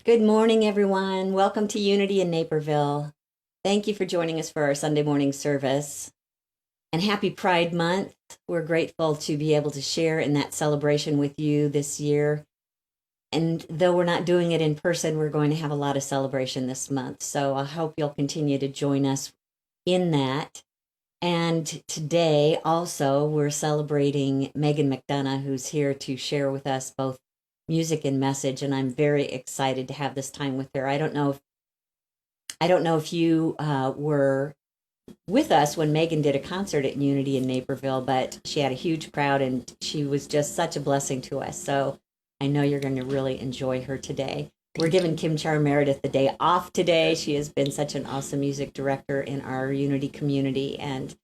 Good morning, everyone. Welcome to Unity in Naperville. Thank you for joining us for our Sunday morning service. And happy Pride Month. We're grateful to be able to share in that celebration with you this year. And though we're not doing it in person, we're going to have a lot of celebration this month. So I hope you'll continue to join us in that. And today also we're celebrating Megon McDonough, who's here to share with us both music and message, and I'm very excited to have this time with her. I don't know if you were with us when Megan did a concert at Unity in Naperville, but she had a huge crowd and she was just such a blessing to us. So I know you're going to really enjoy her today. We're giving Kim Char Meredith the day off today. She has been such an awesome music director in our Unity community, and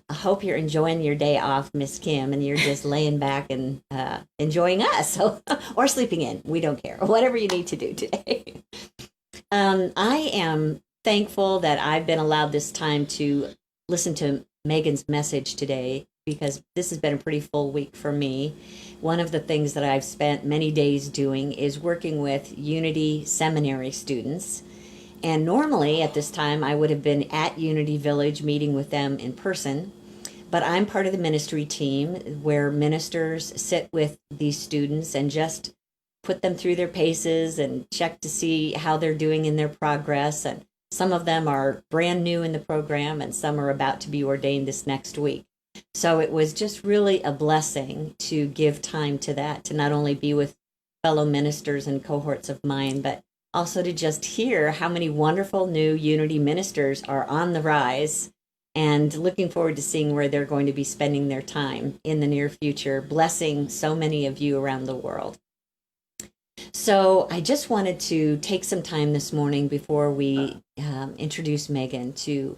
I hope you're enjoying your day off, Miss Kim, and you're just laying back and enjoying us, so, or sleeping in. We don't care. Whatever you need to do today. I am thankful that I've been allowed this time to listen to Megan's message today, because this has been a pretty full week for me. One of the things that I've spent many days doing is working with Unity seminary students. And normally at this time, I would have been at Unity Village meeting with them in person. But I'm part of the ministry team where ministers sit with these students and just put them through their paces and check to see how they're doing in their progress. And some of them are brand new in the program, and some are about to be ordained this next week. So it was just really a blessing to give time to that, to not only be with fellow ministers and cohorts of mine, but also to just hear how many wonderful new Unity ministers are on the rise, and looking forward to seeing where they're going to be spending their time in the near future, blessing so many of you around the world. So I just wanted to take some time this morning before we introduce Megan to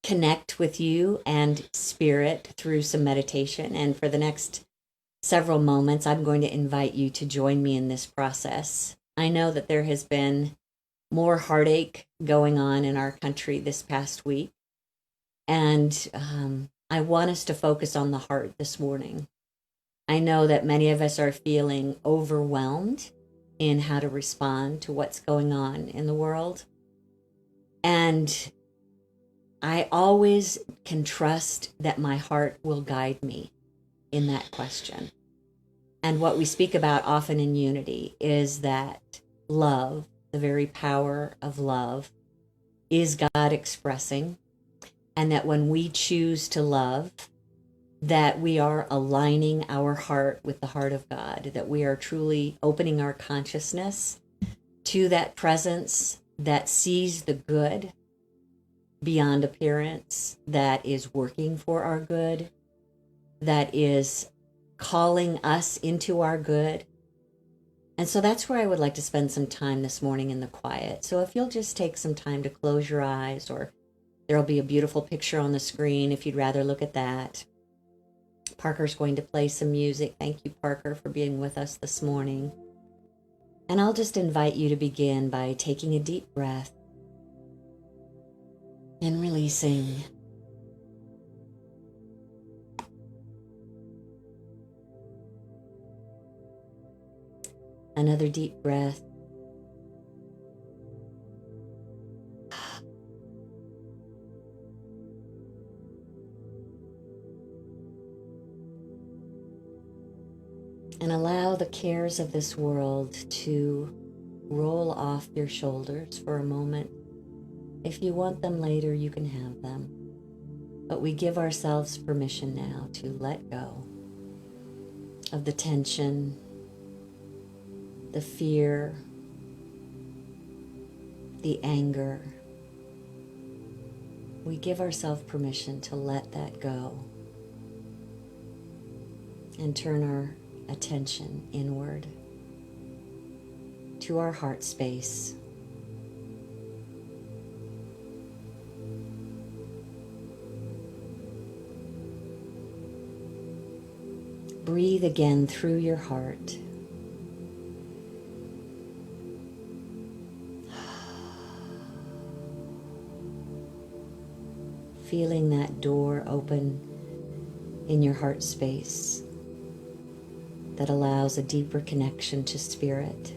connect with you and spirit through some meditation. And for the next several moments, I'm going to invite you to join me in this process. I know that there has been more heartache going on in our country this past week. And I want us to focus on the heart this morning. I know that many of us are feeling overwhelmed in how to respond to what's going on in the world. And I always can trust that my heart will guide me in that question. And what we speak about often in Unity is that love, the very power of love, is God expressing. And that when we choose to love, that we are aligning our heart with the heart of God, that we are truly opening our consciousness to that presence that sees the good beyond appearance, that is working for our good, that is calling us into our good. And so that's where I would like to spend some time this morning in the quiet. So if you'll just take some time to close your eyes, or there'll be a beautiful picture on the screen if you'd rather look at that. Parker's going to play some music. Thank you, Parker, for being with us this morning. And I'll just invite you to begin by taking a deep breath and releasing. Another deep breath. And allow the cares of this world to roll off your shoulders for a moment. If you want them later, you can have them. But we give ourselves permission now to let go of the tension, the fear, the anger. We give ourselves permission to let that go and turn our attention inward to our heart space. Breathe again through your heart. Feeling that door open in your heart space that allows a deeper connection to spirit.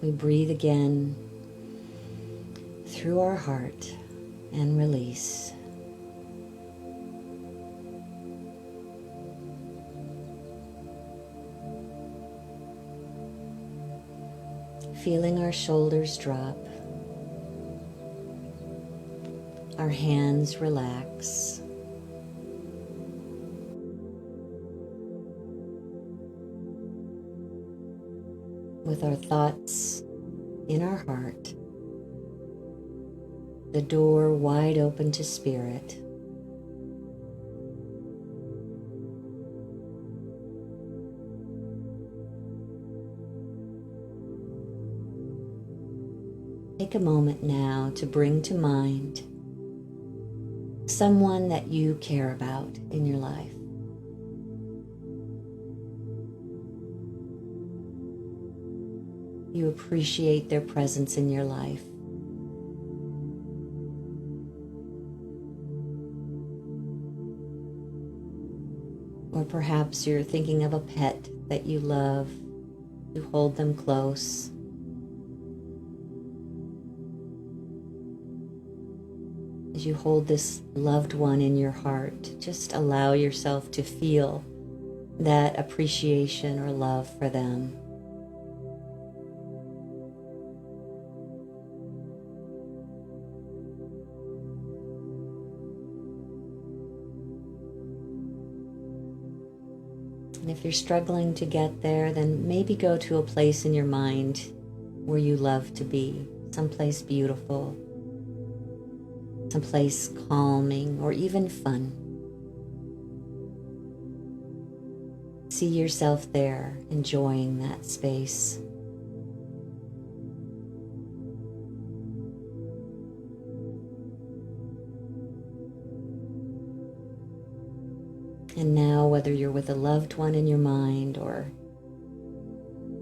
We breathe again through our heart and release. Feeling our shoulders drop, our hands relax. With our thoughts in our heart, the door wide open to spirit. Take a moment now to bring to mind someone that you care about in your life. You appreciate their presence in your life. Or perhaps you're thinking of a pet that you love. You hold them close. As you hold this loved one in your heart, just allow yourself to feel that appreciation or love for them. And if you're struggling to get there, then maybe go to a place in your mind where you love to be, someplace beautiful, someplace calming, or even fun. See yourself there, enjoying that space. And now, whether you're with a loved one in your mind or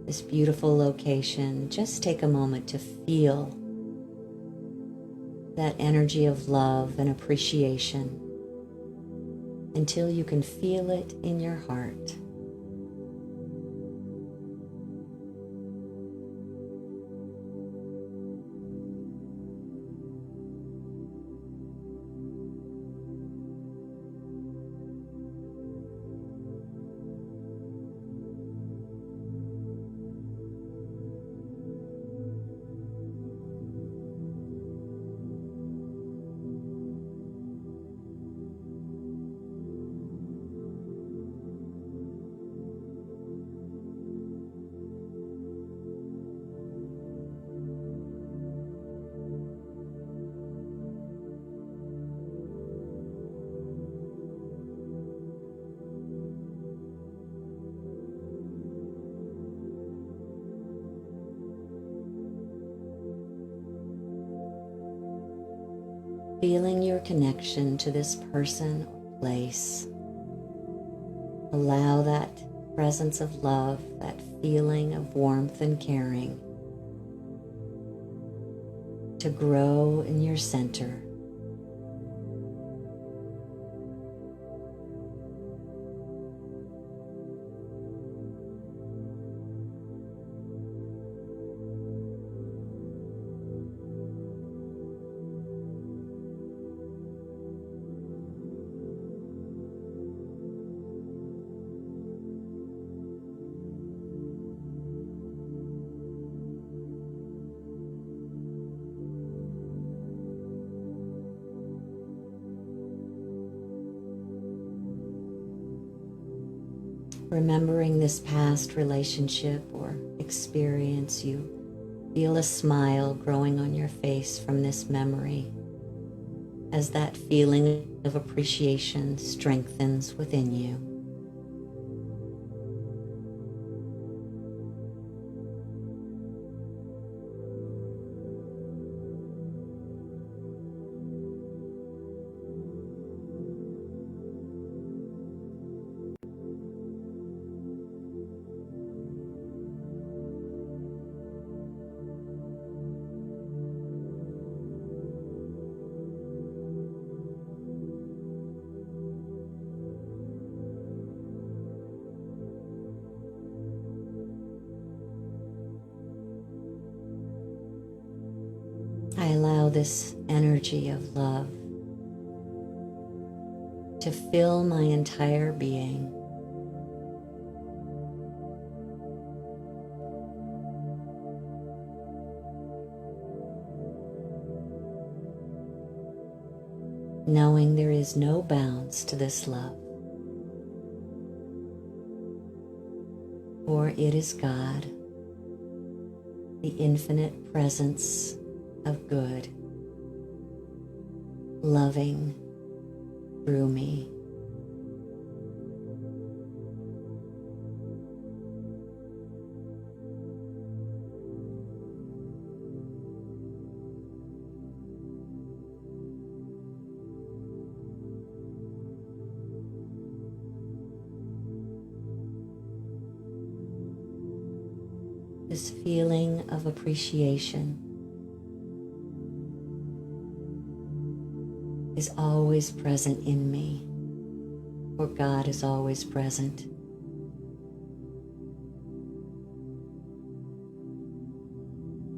this beautiful location, just take a moment to feel that energy of love and appreciation until you can feel it in your heart. Feeling your connection to this person or place. Allow that presence of love, that feeling of warmth and caring to grow in your center. Remembering this past relationship or experience, you feel a smile growing on your face from this memory as that feeling of appreciation strengthens within you. this energy of love to fill my entire being. Knowing there is no bounds to this love, for it is God, the infinite presence of good, loving through me. This feeling of appreciation is always present in me, for God is always present.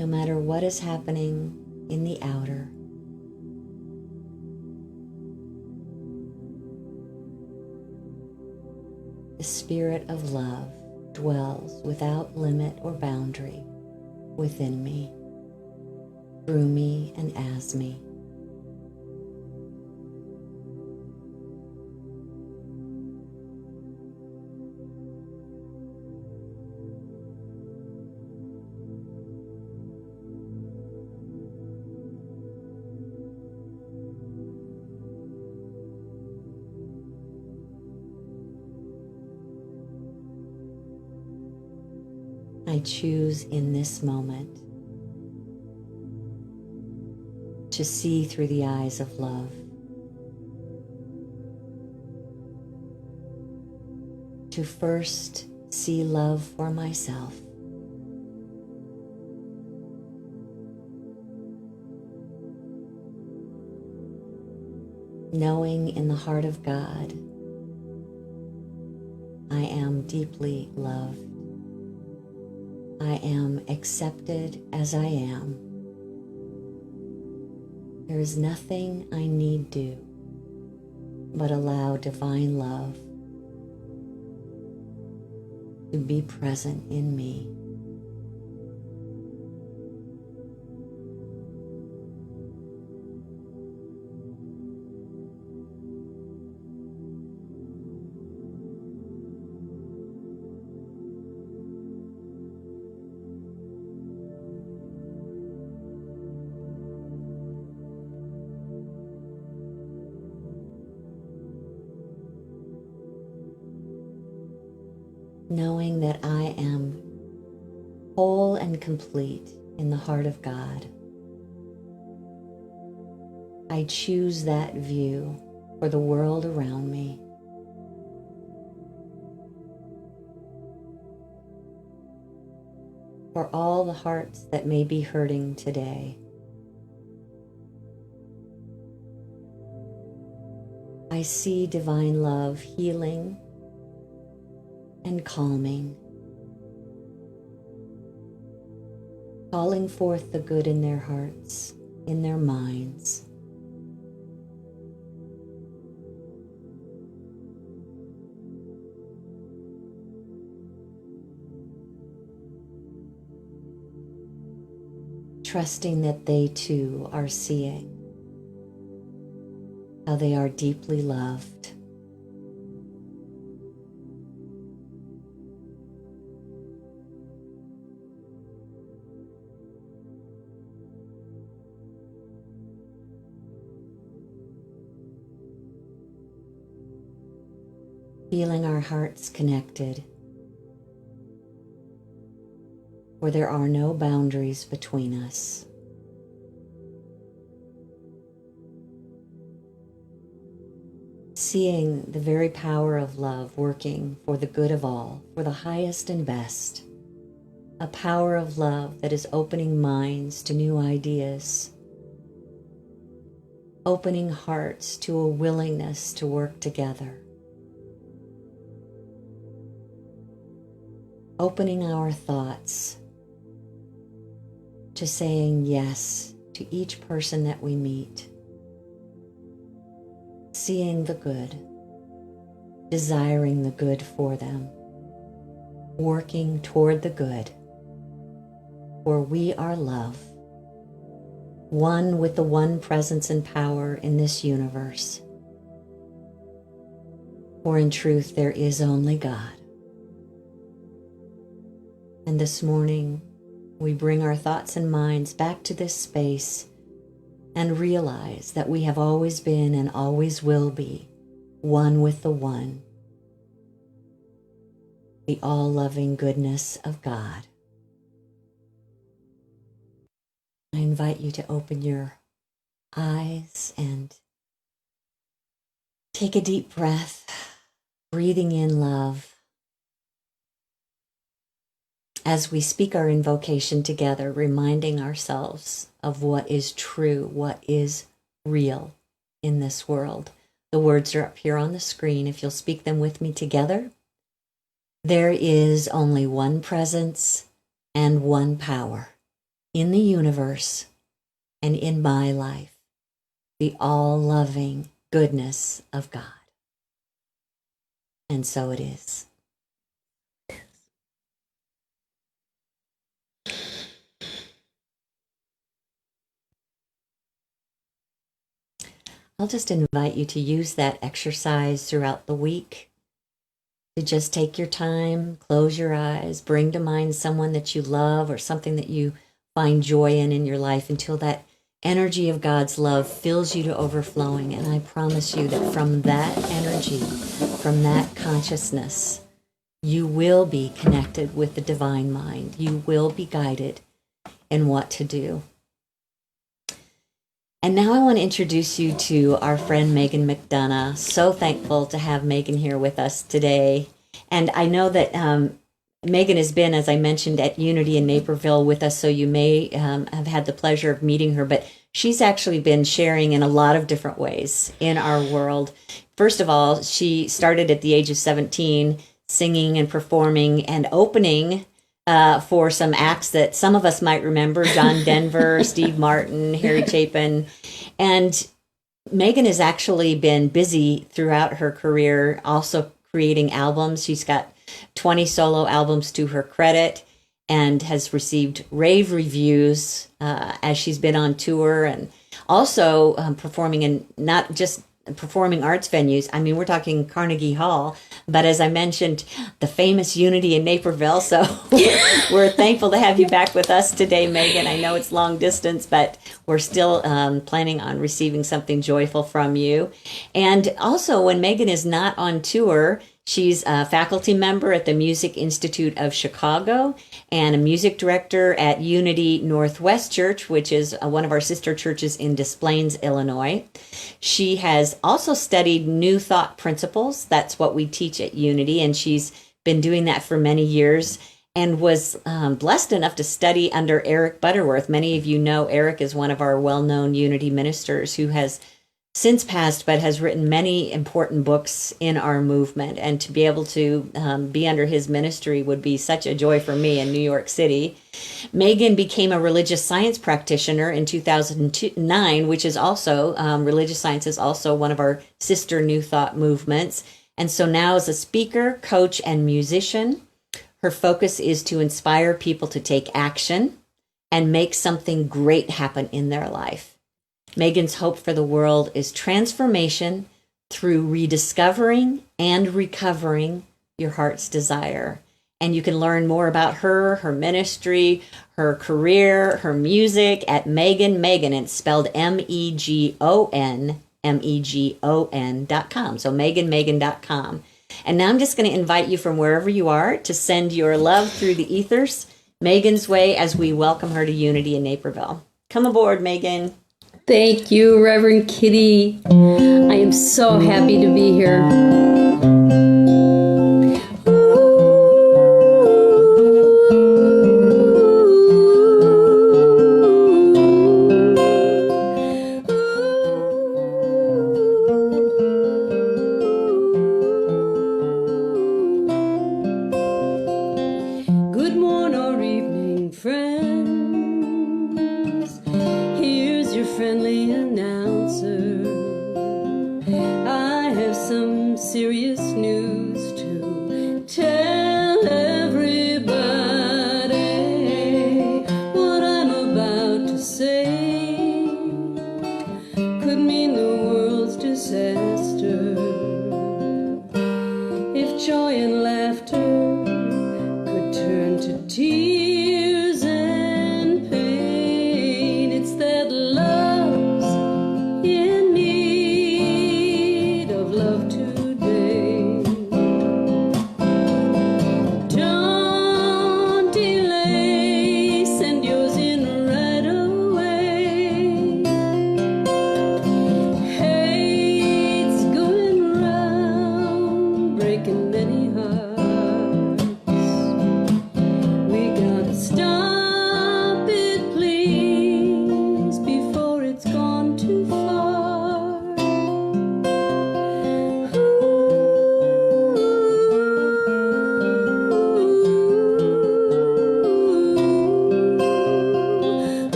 No matter what is happening in the outer, the spirit of love dwells without limit or boundary within me, through me, and as me. I choose in this moment to see through the eyes of love, to first see love for myself, knowing in the heart of God I am deeply loved. I am accepted as I am. There is nothing I need do but allow divine love to be present in me. Knowing that I am whole and complete in the heart of God, I choose that view for the world around me. For all the hearts that may be hurting today, I see divine love healing and calming, calling forth the good in their hearts, in their minds. Trusting that they too are seeing how they are deeply loved. Feeling our hearts connected, where there are no boundaries between us. Seeing the very power of love working for the good of all, for the highest and best. A power of love that is opening minds to new ideas, opening hearts to a willingness to work together, opening our thoughts to saying yes to each person that we meet, seeing the good, desiring the good for them, working toward the good, for we are love, one with the one presence and power in this universe. For in truth, there is only God. And this morning, we bring our thoughts and minds back to this space and realize that we have always been and always will be one with the one, the all-loving goodness of God. I invite you to open your eyes and take a deep breath, breathing in love. As we speak our invocation together, reminding ourselves of what is true, what is real in this world. The words are up here on the screen. If you'll speak them with me together. There is only one presence and one power in the universe and in my life, the all-loving goodness of God. And so it is. I'll just invite you to use that exercise throughout the week, to just take your time, close your eyes, bring to mind someone that you love or something that you find joy in your life until that energy of God's love fills you to overflowing. And I promise you that from that energy, from that consciousness, you will be connected with the divine mind. You will be guided in what to do. And now I want to introduce you to our friend Megon McDonough. So thankful to have Megon here with us today. And I know that Megon has been, as I mentioned, at Unity in Naperville with us, so you may have had the pleasure of meeting her, but she's actually been sharing in a lot of different ways in our world. First of all, she started at the age of 17, singing and performing and opening for some acts that some of us might remember, John Denver, Steve Martin, Harry Chapin. And Megon has actually been busy throughout her career, also creating albums. She's got 20 solo albums to her credit and has received rave reviews as she's been on tour and also performing in not just performing arts venues. I mean, we're talking Carnegie Hall, but as I mentioned, the famous Unity in Naperville. So we're thankful to have you back with us today, Megon. I know it's long distance, but we're still planning on receiving something joyful from you. And also, when Megon is not on tour, she's a faculty member at the Music Institute of Chicago and a music director at Unity Northwest Church, which is one of our sister churches in Des Plaines, Illinois. She has also studied New Thought Principles. That's what we teach at Unity, and she's been doing that for many years and was blessed enough to study under Eric Butterworth. Many of you know Eric is one of our well-known Unity ministers who has since passed, but has written many important books in our movement. And to be able to be under his ministry would be such a joy for me in New York City. Megon became a religious science practitioner in 2009, which is also, religious science is also one of our sister New Thought movements. And so now as a speaker, coach, and musician, her focus is to inspire people to take action and make something great happen in their life. Megon's hope for the world is transformation through rediscovering and recovering your heart's desire. And you can learn more about her, her ministry, her career, her music at Megon, and it's spelled Megon.com. So Megon.com. And now I'm just going to invite you from wherever you are to send your love through the ethers Megon's way as we welcome her to Unity in Naperville. Come aboard, Megon. Thank you, Reverend Kitty. I am so happy to be here. Good morning or evening, friends. Here's some serious news to tell everybody. What I'm about to say could mean the world's disaster. If joy and laughter could turn to tears and pain, it's that love's in need of love today. Don't delay, send yours in right away. Hate's going round, breaking many hearts. We gotta stop it, please, before it's gone too far.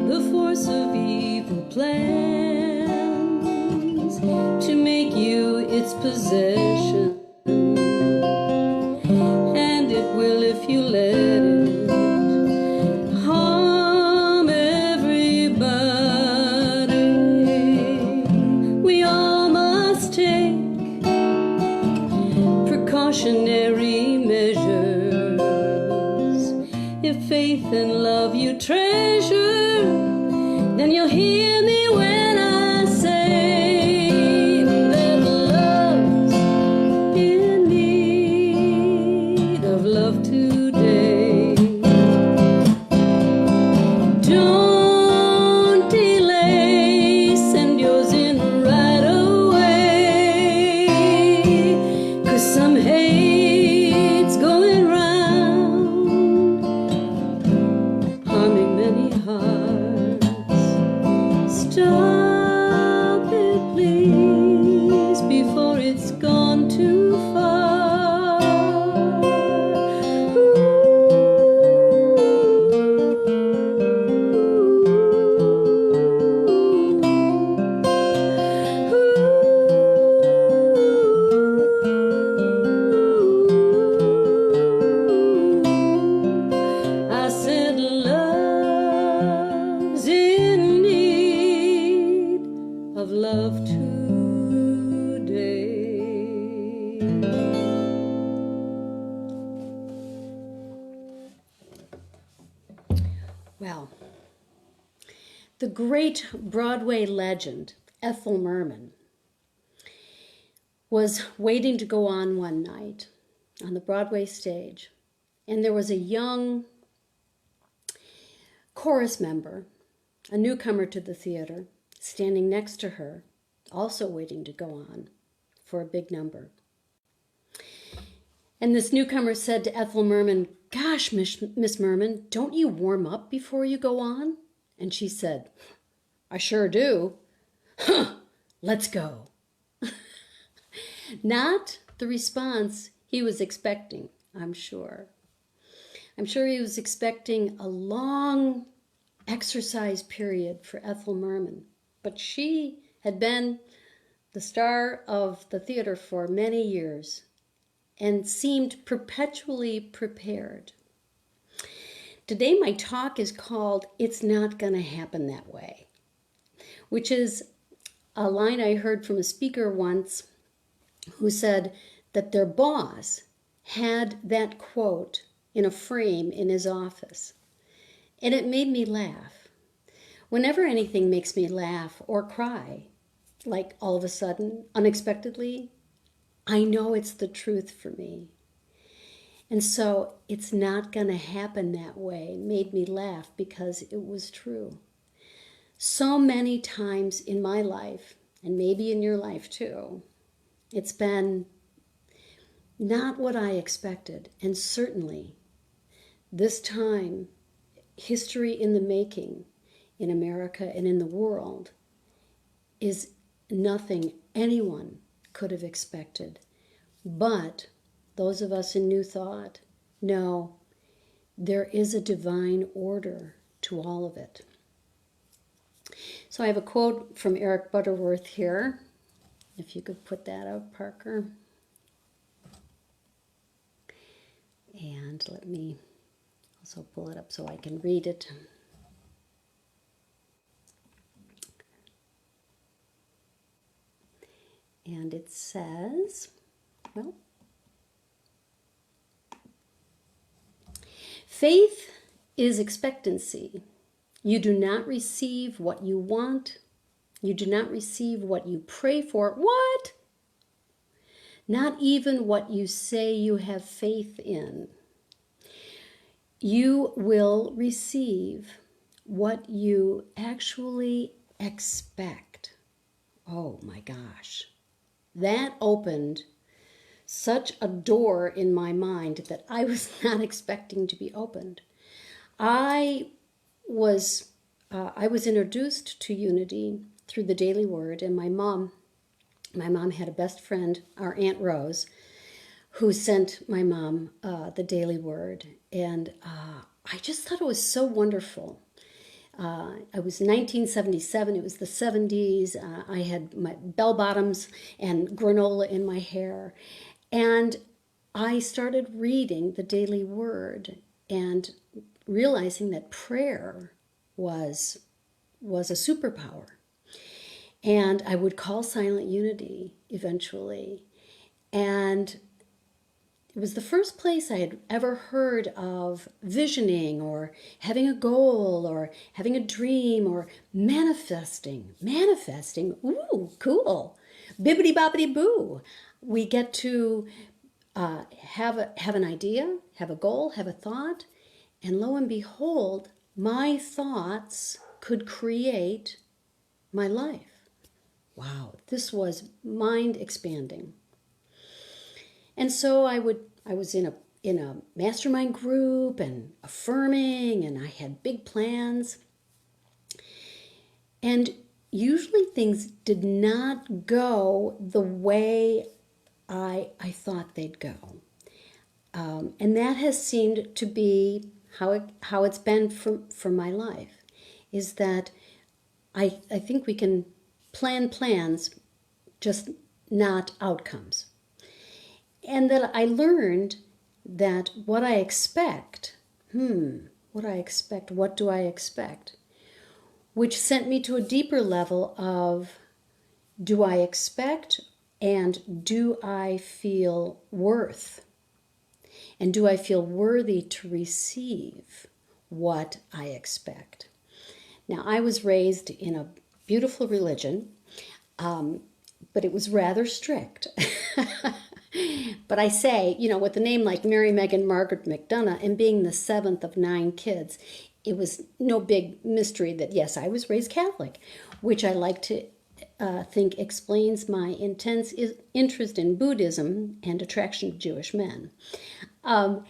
The force of evil plans to make you its possession, and it will if you let it harm everybody. We all must take precautionary measures. If faith and love you treasure, then you'll hear me when I say that love's in need of love today. Don't delay, send yours in right away, 'cause some hate's going round, harming many hearts. Stop it, please, before it's gone too far. I said love's in need of love today. Well, the great Broadway legend Ethel Merman was waiting to go on one night on the Broadway stage, and there was a young chorus member, a newcomer to the theater, standing next to her, also waiting to go on for a big number. And this newcomer said to Ethel Merman, "Gosh, Miss Merman, don't you warm up before you go on?" And she said, "I sure do." "Huh, let's go." Not the response he was expecting, I'm sure. I'm sure he was expecting a long exercise period for Ethel Merman, but she had been the star of the theater for many years and seemed perpetually prepared. Today my talk is called "It's Not Gonna Happen That Way," which is a line I heard from a speaker once who said that their boss had that quote in a frame in his office. And it made me laugh. Whenever anything makes me laugh or cry, like all of a sudden, unexpectedly, I know it's the truth for me. And so "it's not going to happen that way" made me laugh because it was true. So many times in my life, and maybe in your life too, it's been not what I expected. And certainly this time, history in the making in America and in the world is nothing anyone could have expected. But those of us in New Thought know there is a divine order to all of it. So I have a quote from Eric Butterworth here. If you could put that up, Parker. And let me also pull it up so I can read it. And it says, well, faith is expectancy. You do not receive what you want. You do not receive what you pray for. What? Not even what you say you have faith in. You will receive what you actually expect. Oh my gosh. That opened such a door in my mind that I was not expecting to be opened. I was introduced to Unity through the Daily Word, and my mom had a best friend, our Aunt Rose, who sent my mom the Daily Word, and I just thought it was so wonderful. I was 1977, it was the 70s, I had my bell bottoms and granola in my hair, and I started reading the Daily Word and realizing that prayer was a superpower. And I would call Silent Unity eventually. And it was the first place I had ever heard of visioning or having a goal or having a dream or manifesting. Manifesting, ooh, cool. Bibbidi bobbidi boo. We get to have an idea, have a goal, have a thought, and lo and behold, my thoughts could create my life. Wow, this was mind expanding. And so I was in a mastermind group and affirming, and I had big plans. And usually things did not go the way I thought they'd go. And that has seemed to be how it's been for my life, is that I think we can plan plans, just not outcomes. And that I learned that what I expect, what do I expect? Which sent me to a deeper level of, do I expect and do I feel worth? And do I feel worthy to receive what I expect? Now, I was raised in a beautiful religion, but it was rather strict. But I say, with a name like Mary, Megan, Margaret McDonough, and being the seventh of 9 kids, it was no big mystery that, yes, I was raised Catholic, which I like to think explains my intense interest in Buddhism and attraction to Jewish men. And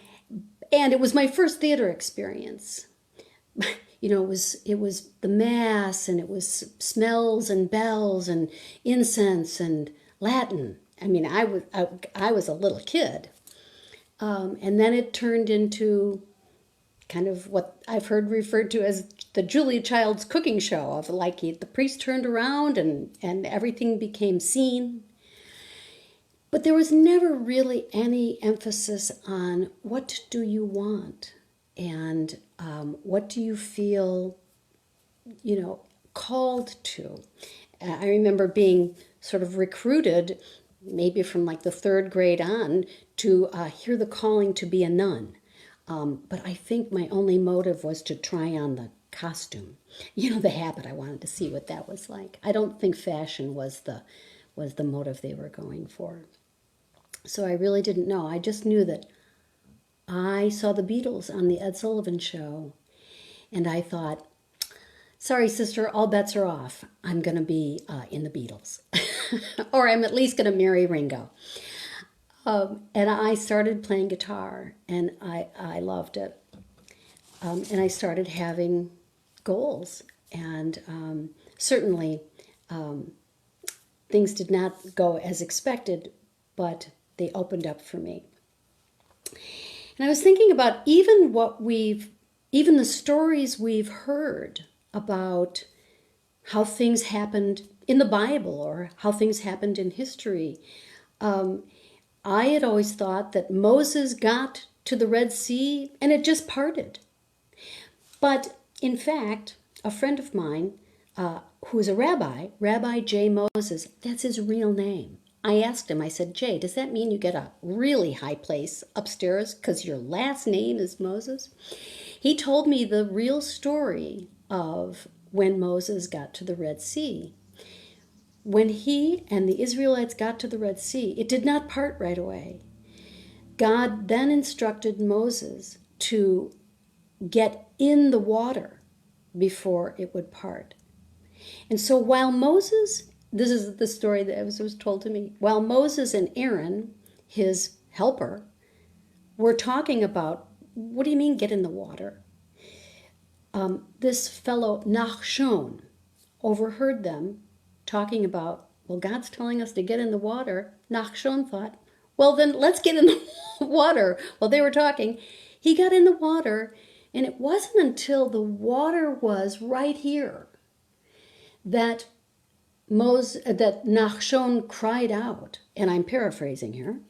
it was my first theater experience. It was the Mass, and it was smells and bells and incense and Latin. I mean, I was a little kid. And then it turned into kind of what I've heard referred to as the Julia Child's cooking show, of like the priest turned around and everything became seen. But there was never really any emphasis on what do you want and what do you feel, called to. I remember being sort of recruited, maybe from like the 3rd grade on, to hear the calling to be a nun. But I think my only motive was to try on the costume, the habit. I wanted to see what that was like. I don't think fashion was the motive they were going for. So I really didn't know. I just knew that I saw the Beatles on the Ed Sullivan Show, and I thought, sorry, sister, all bets are off. I'm going to be in the Beatles. Or I'm at least going to marry Ringo. And I started playing guitar, and I loved it. And I started having goals. And certainly things did not go as expected, but they opened up for me. And I was thinking about even the stories we've heard about how things happened in the Bible or how things happened in history. I had always thought that Moses got to the Red Sea and it just parted. But in fact, a friend of mine who's a rabbi, Rabbi J. Moses, that's his real name. I asked him, I said, Jay, does that mean you get a really high place upstairs because your last name is Moses? He told me the real story of when Moses got to the Red Sea. When he and the Israelites got to the Red Sea, it did not part right away. God then instructed Moses to get in the water before it would part. And so while Moses, this is the story that was told to me, while Moses and Aaron, his helper, were talking about, what do you mean get in the water? This fellow Nachshon overheard them talking about, well, God's telling us to get in the water. Nachshon thought, well, then let's get in the water. While they were talking, he got in the water, and it wasn't until the water was right here that Nachshon cried out, and I'm paraphrasing here,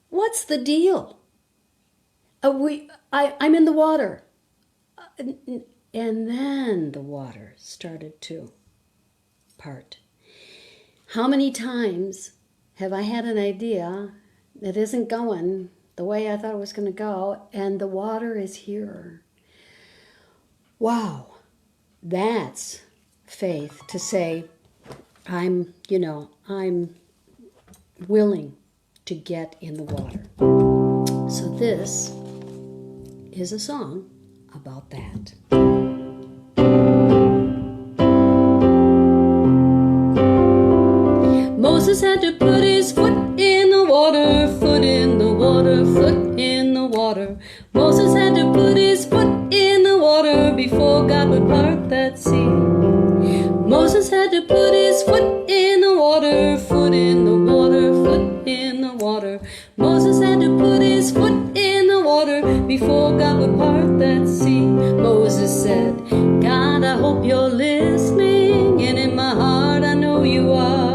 what's the deal? I'm in the water. And then the water started to part. How many times have I had an idea that isn't going the way I thought it was going to go, and the water is here? Wow, that's faith to say, I'm willing to get in the water. So this is a song about that. Moses had to put his foot in the water, foot in the water, foot in the water. Moses had to put his foot in the water before God would part that sea. Moses had to put his foot in the water, foot in the water, foot in the water. Moses had to put his foot in the water before God would part that sea. Moses said, God, I hope you're listening, and in my heart I know you are.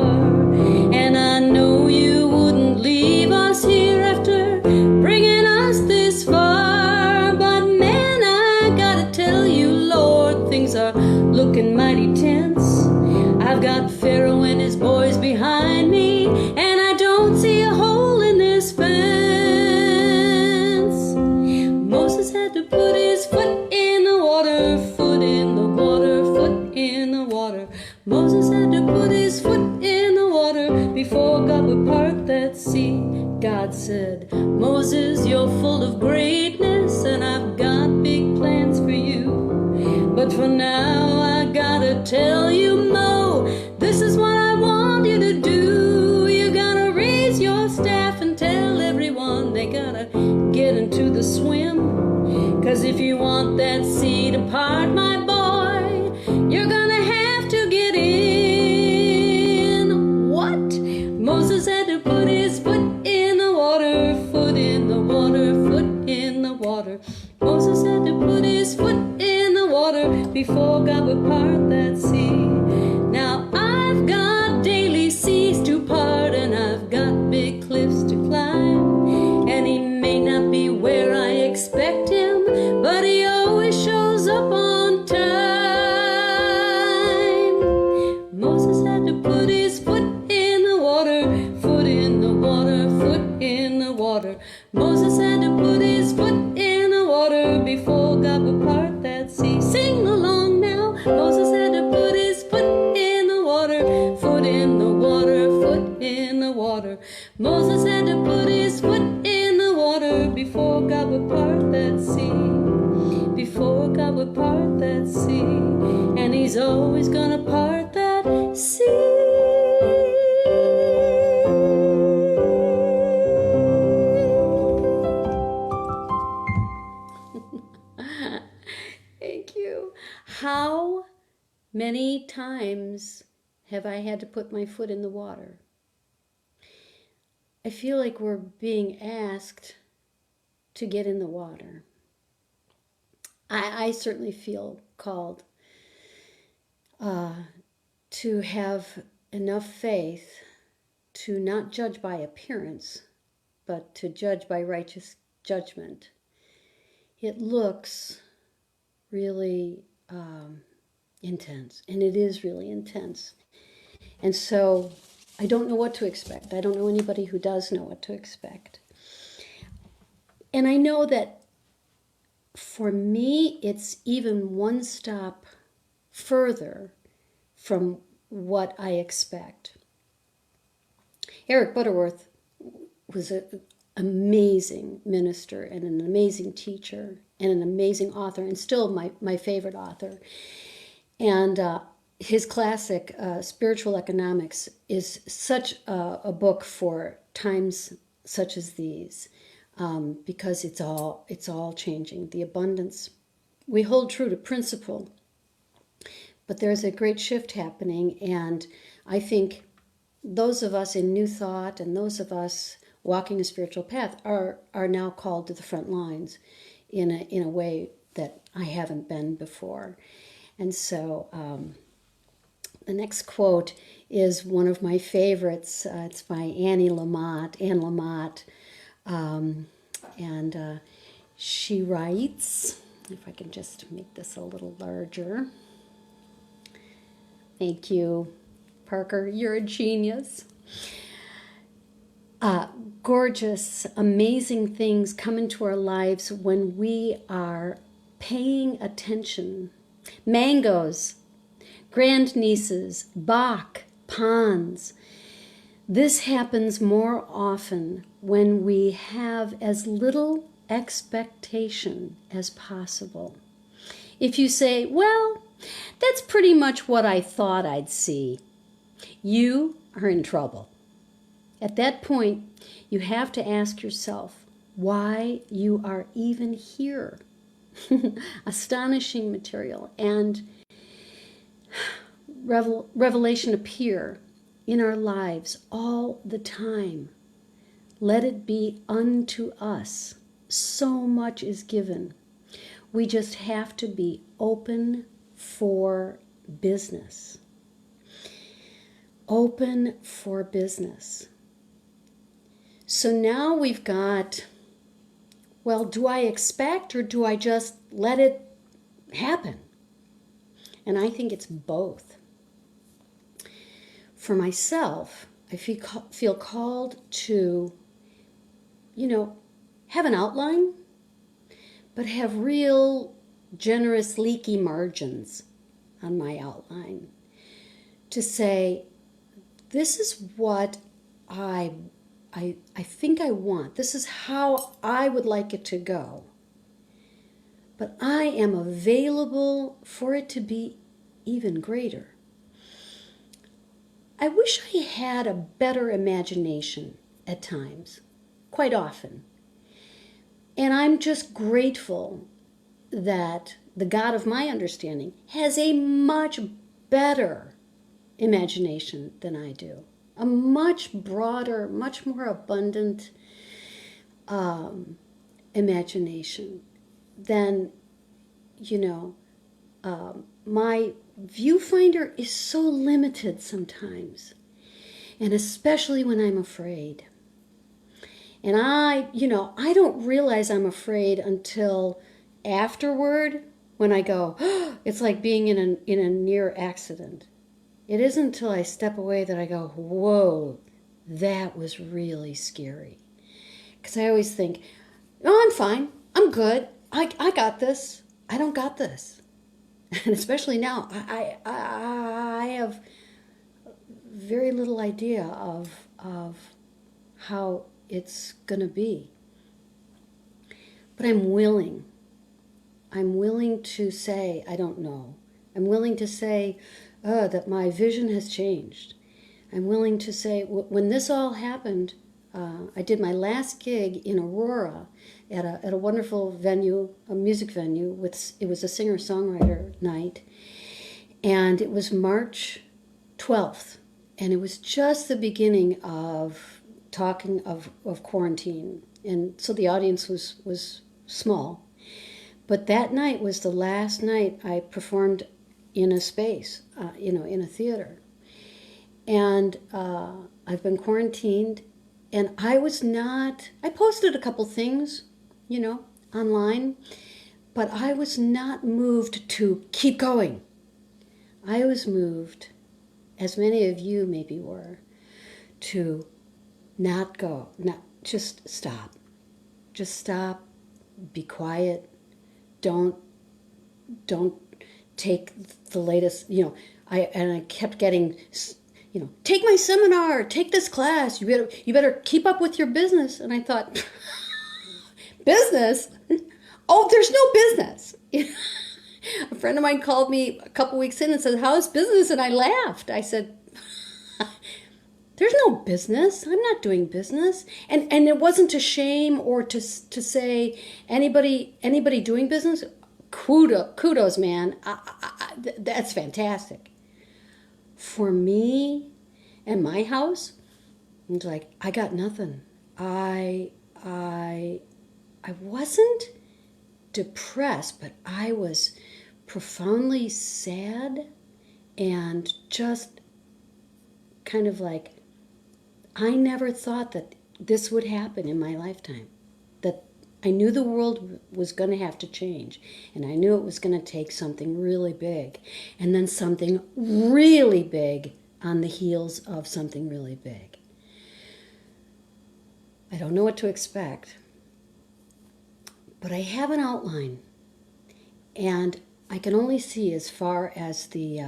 And I know you wouldn't leave us here after bringing us this far. But man, I gotta tell you, Lord, things are looking mighty tense. I've got Pharaoh and his boys behind me, and I don't see a hole in this fence. Moses had to put his foot in the water, foot in the water, foot in the water. Moses had to put his foot in the water before God would part that sea. God said, Moses, you're full of greatness, and I've got big plans for you. But for now, I gotta tell you, Mo, this is what I want you to do. You gotta raise your staff and tell everyone they gotta get into the swim. 'Cause if you want that sea to part, my boy, you're gonna have to get in. What? Moses had to put his foot in the water, foot in the water, foot in the water. Moses had to put his foot in the water before God would part that sea. Now I've got daily seas to part, and I've got big cliffs to climb. And he may not be where I expect him, but he always shows up on time. Moses had to put his foot in the water, foot in the water, foot in the water. Moses had to put his foot in the water before God would part that sea. Sing along now. Moses had to put his foot in the water, foot in the water, foot in the water. Moses had to put his foot in the water before God would part that sea. Before God would part that sea. And he's always gonna part that sea. Thank you. How many times have I had to put my foot in the water? I feel like we're being asked to get in the water. I certainly feel called to have enough faith to not judge by appearance, but to judge by righteous judgment. It looks really intense, and it is really intense. And so I don't know what to expect. I don't know anybody who does know what to expect. And I know that for me, it's even one stop further from what I expect. Eric Butterworth was an amazing minister and an amazing teacher and an amazing author, and still my favorite author. And his classic, Spiritual Economics, is such a book for times such as these, because it's all changing. The abundance. We hold true to principle, but there's a great shift happening, and I think those of us in New Thought and those of us walking a spiritual path are now called to the front lines in a way that I haven't been before. And so the next quote is one of my favorites. It's by Anne Lamott, and she writes, if I can just make this a little larger. Thank you, Parker. You're a genius. Gorgeous, amazing things come into our lives when we are paying attention. Mangoes, grandnieces, Bach, ponds. This happens more often when we have as little expectation as possible. If you say, well, that's pretty much what I thought I'd see, you are in trouble. At that point, you have to ask yourself why you are even here. Astonishing material and revelation appear in our lives all the time. Let it be unto us. So much is given. We just have to be open for business. Open for business. So now we've got, well, do I expect or do I just let it happen? And I think it's both. For myself, I feel called to, have an outline, but have real generous, leaky margins on my outline. To say, this is what I think I want. This is how I would like it to go. But I am available for it to be even greater. I wish I had a better imagination at times, quite often. And I'm just grateful that the God of my understanding has a much better imagination than I do. A much broader, much more abundant imagination than, my viewfinder is so limited sometimes, and especially when I'm afraid. And I don't realize I'm afraid until afterward when I go, it's like being in a near accident. It isn't until I step away that I go, whoa, that was really scary. Because I always think, no, I'm fine. I'm good. I got this. I don't got this. And especially now, I have very little idea of how it's going to be. But I'm willing. I'm willing to say, I don't know. I'm willing to say that my vision has changed. I'm willing to say, when this all happened, I did my last gig in Aurora at a wonderful venue, a music venue. It was a singer-songwriter night. And it was March 12th. And it was just the beginning of talking of quarantine and so the audience was small. But that night was the last night I performed in a space, in a theater. And I've been quarantined, and I posted a couple things, online, but I was not moved to keep going. I was moved, as many of you maybe were, to not go, just stop. Just stop, be quiet, don't take the latest, I kept getting, take my seminar, take this class, you better keep up with your business. And I thought, business? Oh, there's no business. A friend of mine called me a couple weeks in and said, how's business? And I laughed. I said, there's no business. I'm not doing business. And it wasn't to shame or to say anybody doing business. Kudos, man. That's fantastic. For me and my house, it's like, I got nothing. I wasn't depressed, but I was profoundly sad and just kind of like, I never thought that this would happen in my lifetime. That I knew the world was going to have to change, and I knew it was going to take something really big, and then something really big on the heels of something really big. I don't know what to expect, but I have an outline, and I can only see as far as the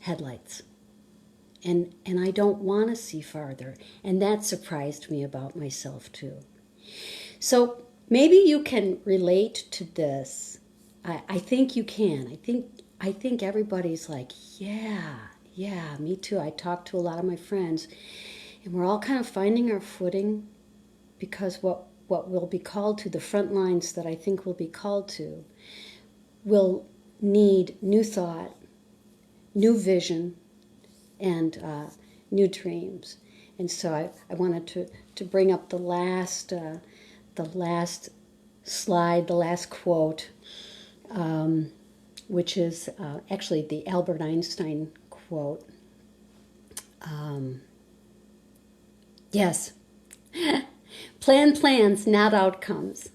headlights. And I don't want to see farther. And that surprised me about myself too. So maybe you can relate to this. I think you can. I think everybody's like, yeah, me too. I talked to a lot of my friends, and we're all kind of finding our footing, because what will be called to, the front lines that I think will be called to, will need new thought, new vision, and new dreams. And so I wanted to bring up the last slide, the last quote, which is actually the Albert Einstein quote. Yes. Plan plans, not outcomes.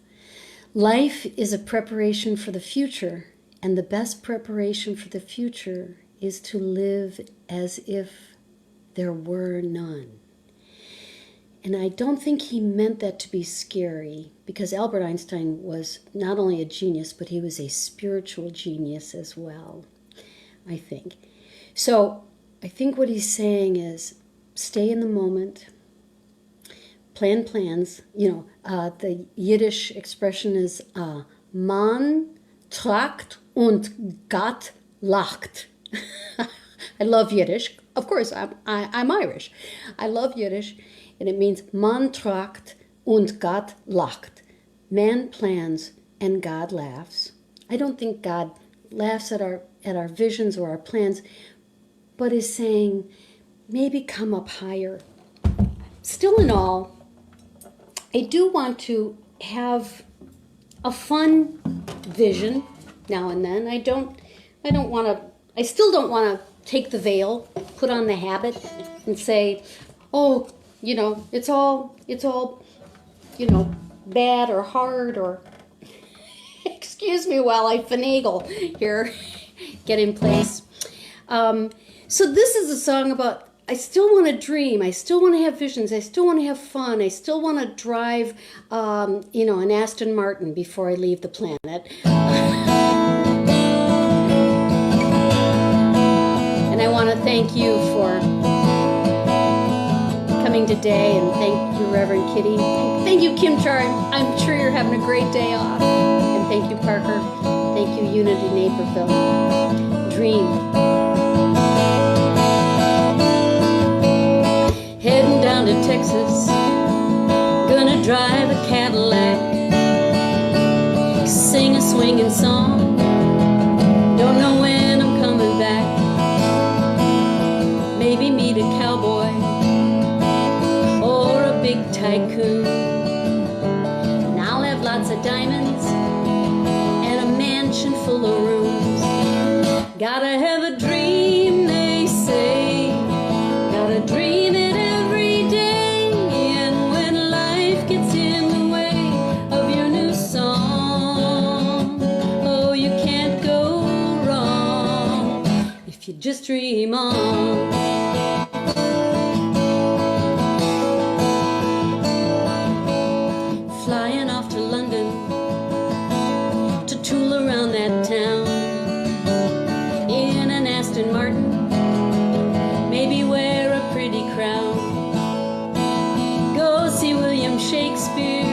Life is a preparation for the future, and the best preparation for the future is to live as if there were none. And I don't think he meant that to be scary, because Albert Einstein was not only a genius, but he was a spiritual genius as well, I think. So I think what he's saying is stay in the moment, plan plans. The Yiddish expression is man tracht und Gott lacht. I love Yiddish. Of course, I'm Irish. I love Yiddish, and it means man tracht und Gott lacht. Man plans and God laughs. I don't think God laughs at our visions or our plans, but is saying, maybe come up higher. Still in all, I do want to have a fun vision now and then. I still don't want to take the veil, put on the habit, and say, oh, it's all, bad or hard, or excuse me while I finagle here, get in place. So this is a song about, I still want to dream, I still want to have visions, I still want to have fun, I still want to drive, an Aston Martin before I leave the planet. And I want to thank you for coming today, and thank you, Reverend Kitty. Thank you, Kim Char. I'm sure you're having a great day off. And thank you, Parker. Thank you, Unity Naperville. Dream. Heading down to Texas, gonna drive a Cadillac, sing a swinging song, don't know when I'm coming back, maybe meet a cowboy or a big tycoon, Gotta have a dream, they say. Gotta dream it every day. And when life gets in the way of your new song, oh, you can't go wrong if you just dream on. Flying off to London to tool around that town in an Aston Martin, maybe wear a pretty crown. Go see William Shakespeare,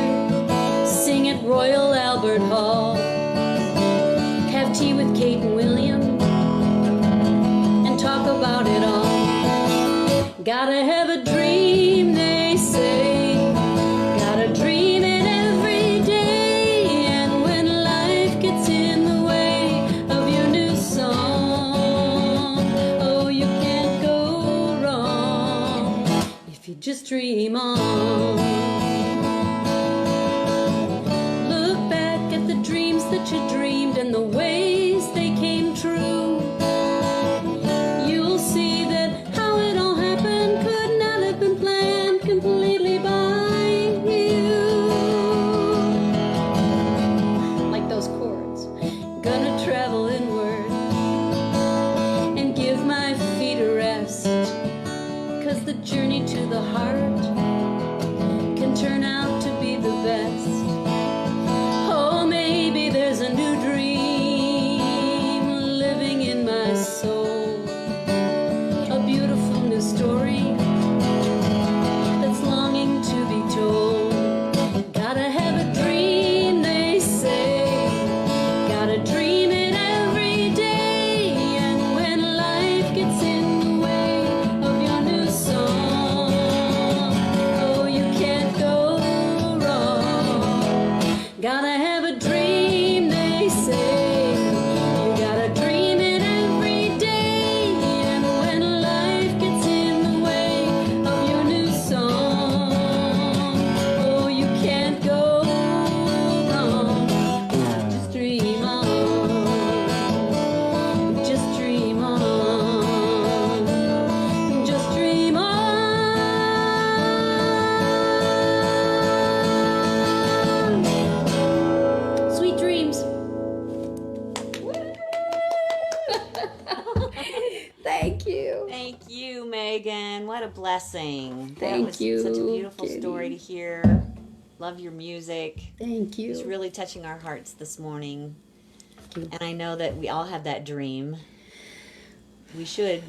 sing at Royal Albert Hall, have tea with Kate and William, and talk about it all. Gotta have a dream, they say. Gotta dream it every day. And when life gets in the way of your new song, oh, you can't go wrong if you just dream on. Look back at the dreams that you dreamed and the ways they came true. You'll see that how it all happened could not have been planned completely by you. Like those chords. Gonna travel inward and give my feet a rest, 'cause the journey to the heart can turn out to be the best. Oh, maybe there's a new dream living in my soul, a beautiful new story that's longing to be told. Gotta have a dream, they say. Gotta dream it every day. And when life gets in the way of your new song, oh, you can't go wrong. Gotta have a dream, they say. You gotta dream it every day. And when life gets in the way of your new song, oh, you can't go wrong. Just dream on. Just dream on. Just dream on. Sweet dreams. Thank you. Thank you, Megan. What a blessing. That Thank was you, such a beautiful Katie. story to hear. Love your music. Thank you. It's really touching our hearts this morning. Thank you. And I know that we all have that dream. We should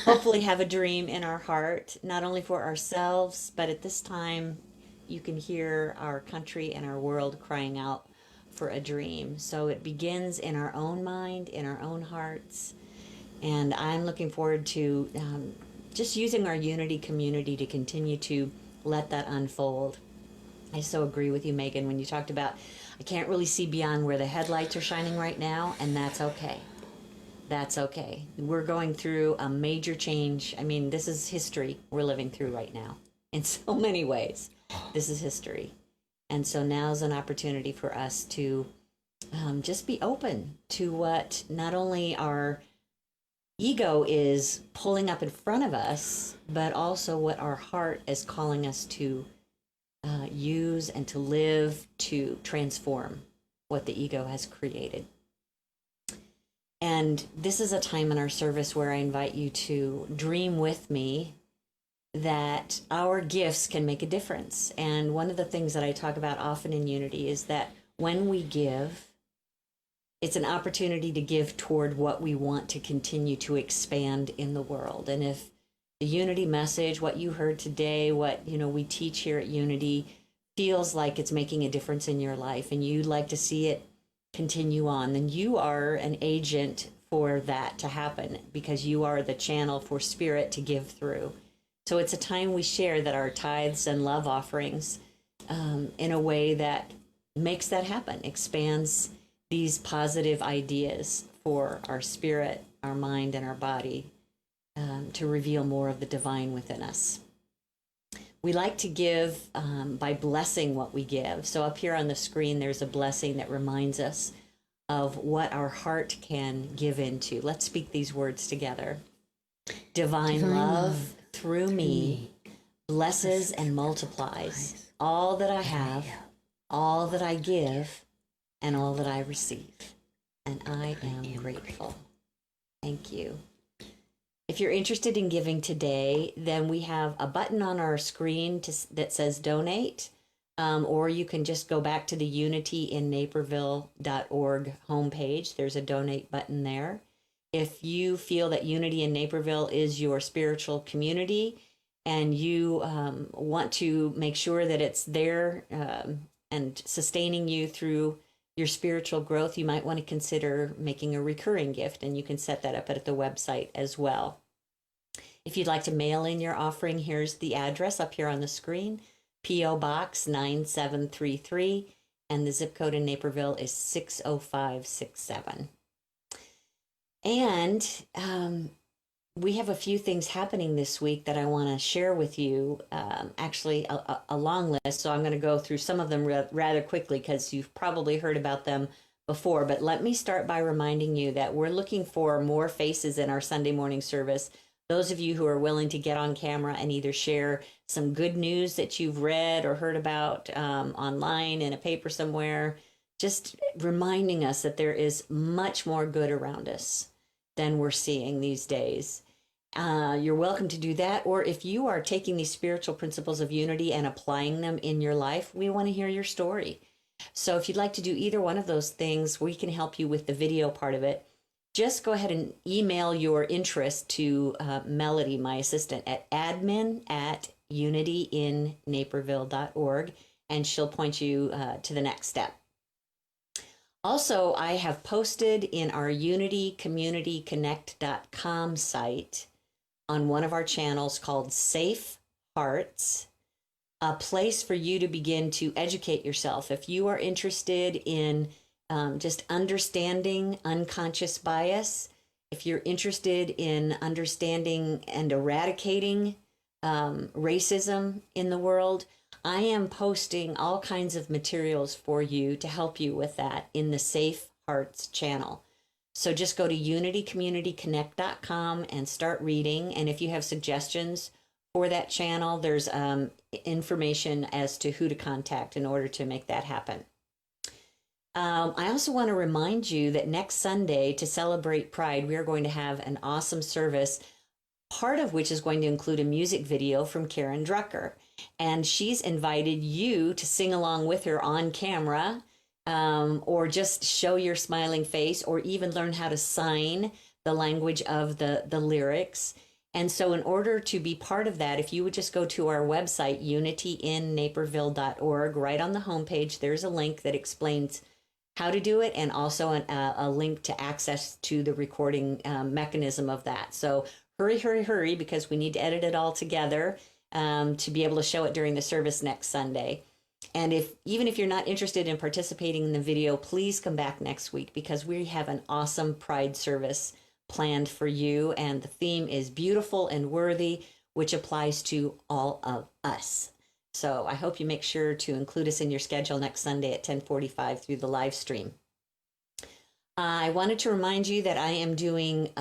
hopefully have a dream in our heart, not only for ourselves, but at this time, you can hear our country and our world crying out for a dream. So it begins in our own mind, in our own hearts. And I'm looking forward to just using our unity community to continue to let that unfold. I so agree with you, Megan, when you talked about I can't really see beyond where the headlights are shining right now, and that's okay. That's okay. We're going through a major change. I mean, this is history we're living through right now. In so many ways, this is history. And so now's an opportunity for us to just be open to what not only our ego is pulling up in front of us, but also what our heart is calling us to use and to live to transform what the ego has created. And this is a time in our service where I invite you to dream with me that our gifts can make a difference. And one of the things that I talk about often in Unity is that when we give, it's an opportunity to give toward what we want to continue to expand in the world. And if the Unity message, what you heard today, what we teach here at Unity feels like it's making a difference in your life and you'd like to see it continue on, then you are an agent for that to happen because you are the channel for spirit to give through. So it's a time we share that our tithes and love offerings in a way that makes that happen, expands these positive ideas for our spirit, our mind, and our body to reveal more of the divine within us. We like to give by blessing what we give. So up here on the screen, there's a blessing that reminds us of what our heart can give into. Let's speak these words together. Divine love through me blesses and multiplies all that I have, all that I give, and all that I receive. And I am grateful. Thank you. If you're interested in giving today, then we have a button on our screen that says donate, or you can just go back to the unityinnaperville.org homepage. There's a donate button there. If you feel that Unity in Naperville is your spiritual community and you want to make sure that it's there and sustaining you through your spiritual growth, you might want to consider making a recurring gift, and you can set that up at the website as well. If you'd like to mail in your offering, here's the address up here on the screen, P.O. Box 9733, and the zip code in Naperville is 60567. And we have a few things happening this week that I want to share with you, actually a long list, so I'm going to go through some of them rather quickly because you've probably heard about them before. But let me start by reminding you that we're looking for more faces in our Sunday morning service. Those of you who are willing to get on camera and either share some good news that you've read or heard about online in a paper somewhere, just reminding us that there is much more good around us than we're seeing these days. You're welcome to do that. Or if you are taking these spiritual principles of unity and applying them in your life, we want to hear your story. So if you'd like to do either one of those things, we can help you with the video part of it. Just go ahead and email your interest to Melody, my assistant, at admin@unityinnaperville.org, and she'll point you to the next step. Also, I have posted in our unitycommunityconnect.com site on one of our channels called Safe Hearts, a place for you to begin to educate yourself. If you are interested in just understanding unconscious bias, if you're interested in understanding and eradicating racism in the world, I am posting all kinds of materials for you to help you with that in the Safe Hearts channel. So just go to unitycommunityconnect.com and start reading. And if you have suggestions for that channel, there's information as to who to contact in order to make that happen. I also want to remind you that next Sunday, to celebrate Pride, we are going to have an awesome service, part of which is going to include a music video from Karen Drucker. And she's invited you to sing along with her on camera, or just show your smiling face, or even learn how to sign the language of the lyrics. And so in order to be part of that, if you would just go to our website, unityinnaperville.org, right on the homepage, there's a link that explains how to do it, and also a link to access to the recording mechanism of that. So hurry, because we need to edit it all together to be able to show it during the service next Sunday. And even if you're not interested in participating in the video, please come back next week, because we have an awesome Pride service planned for you. And the theme is beautiful and worthy, which applies to all of us. So I hope you make sure to include us in your schedule next Sunday at 10:45 through the live stream. I wanted to remind you that I am doing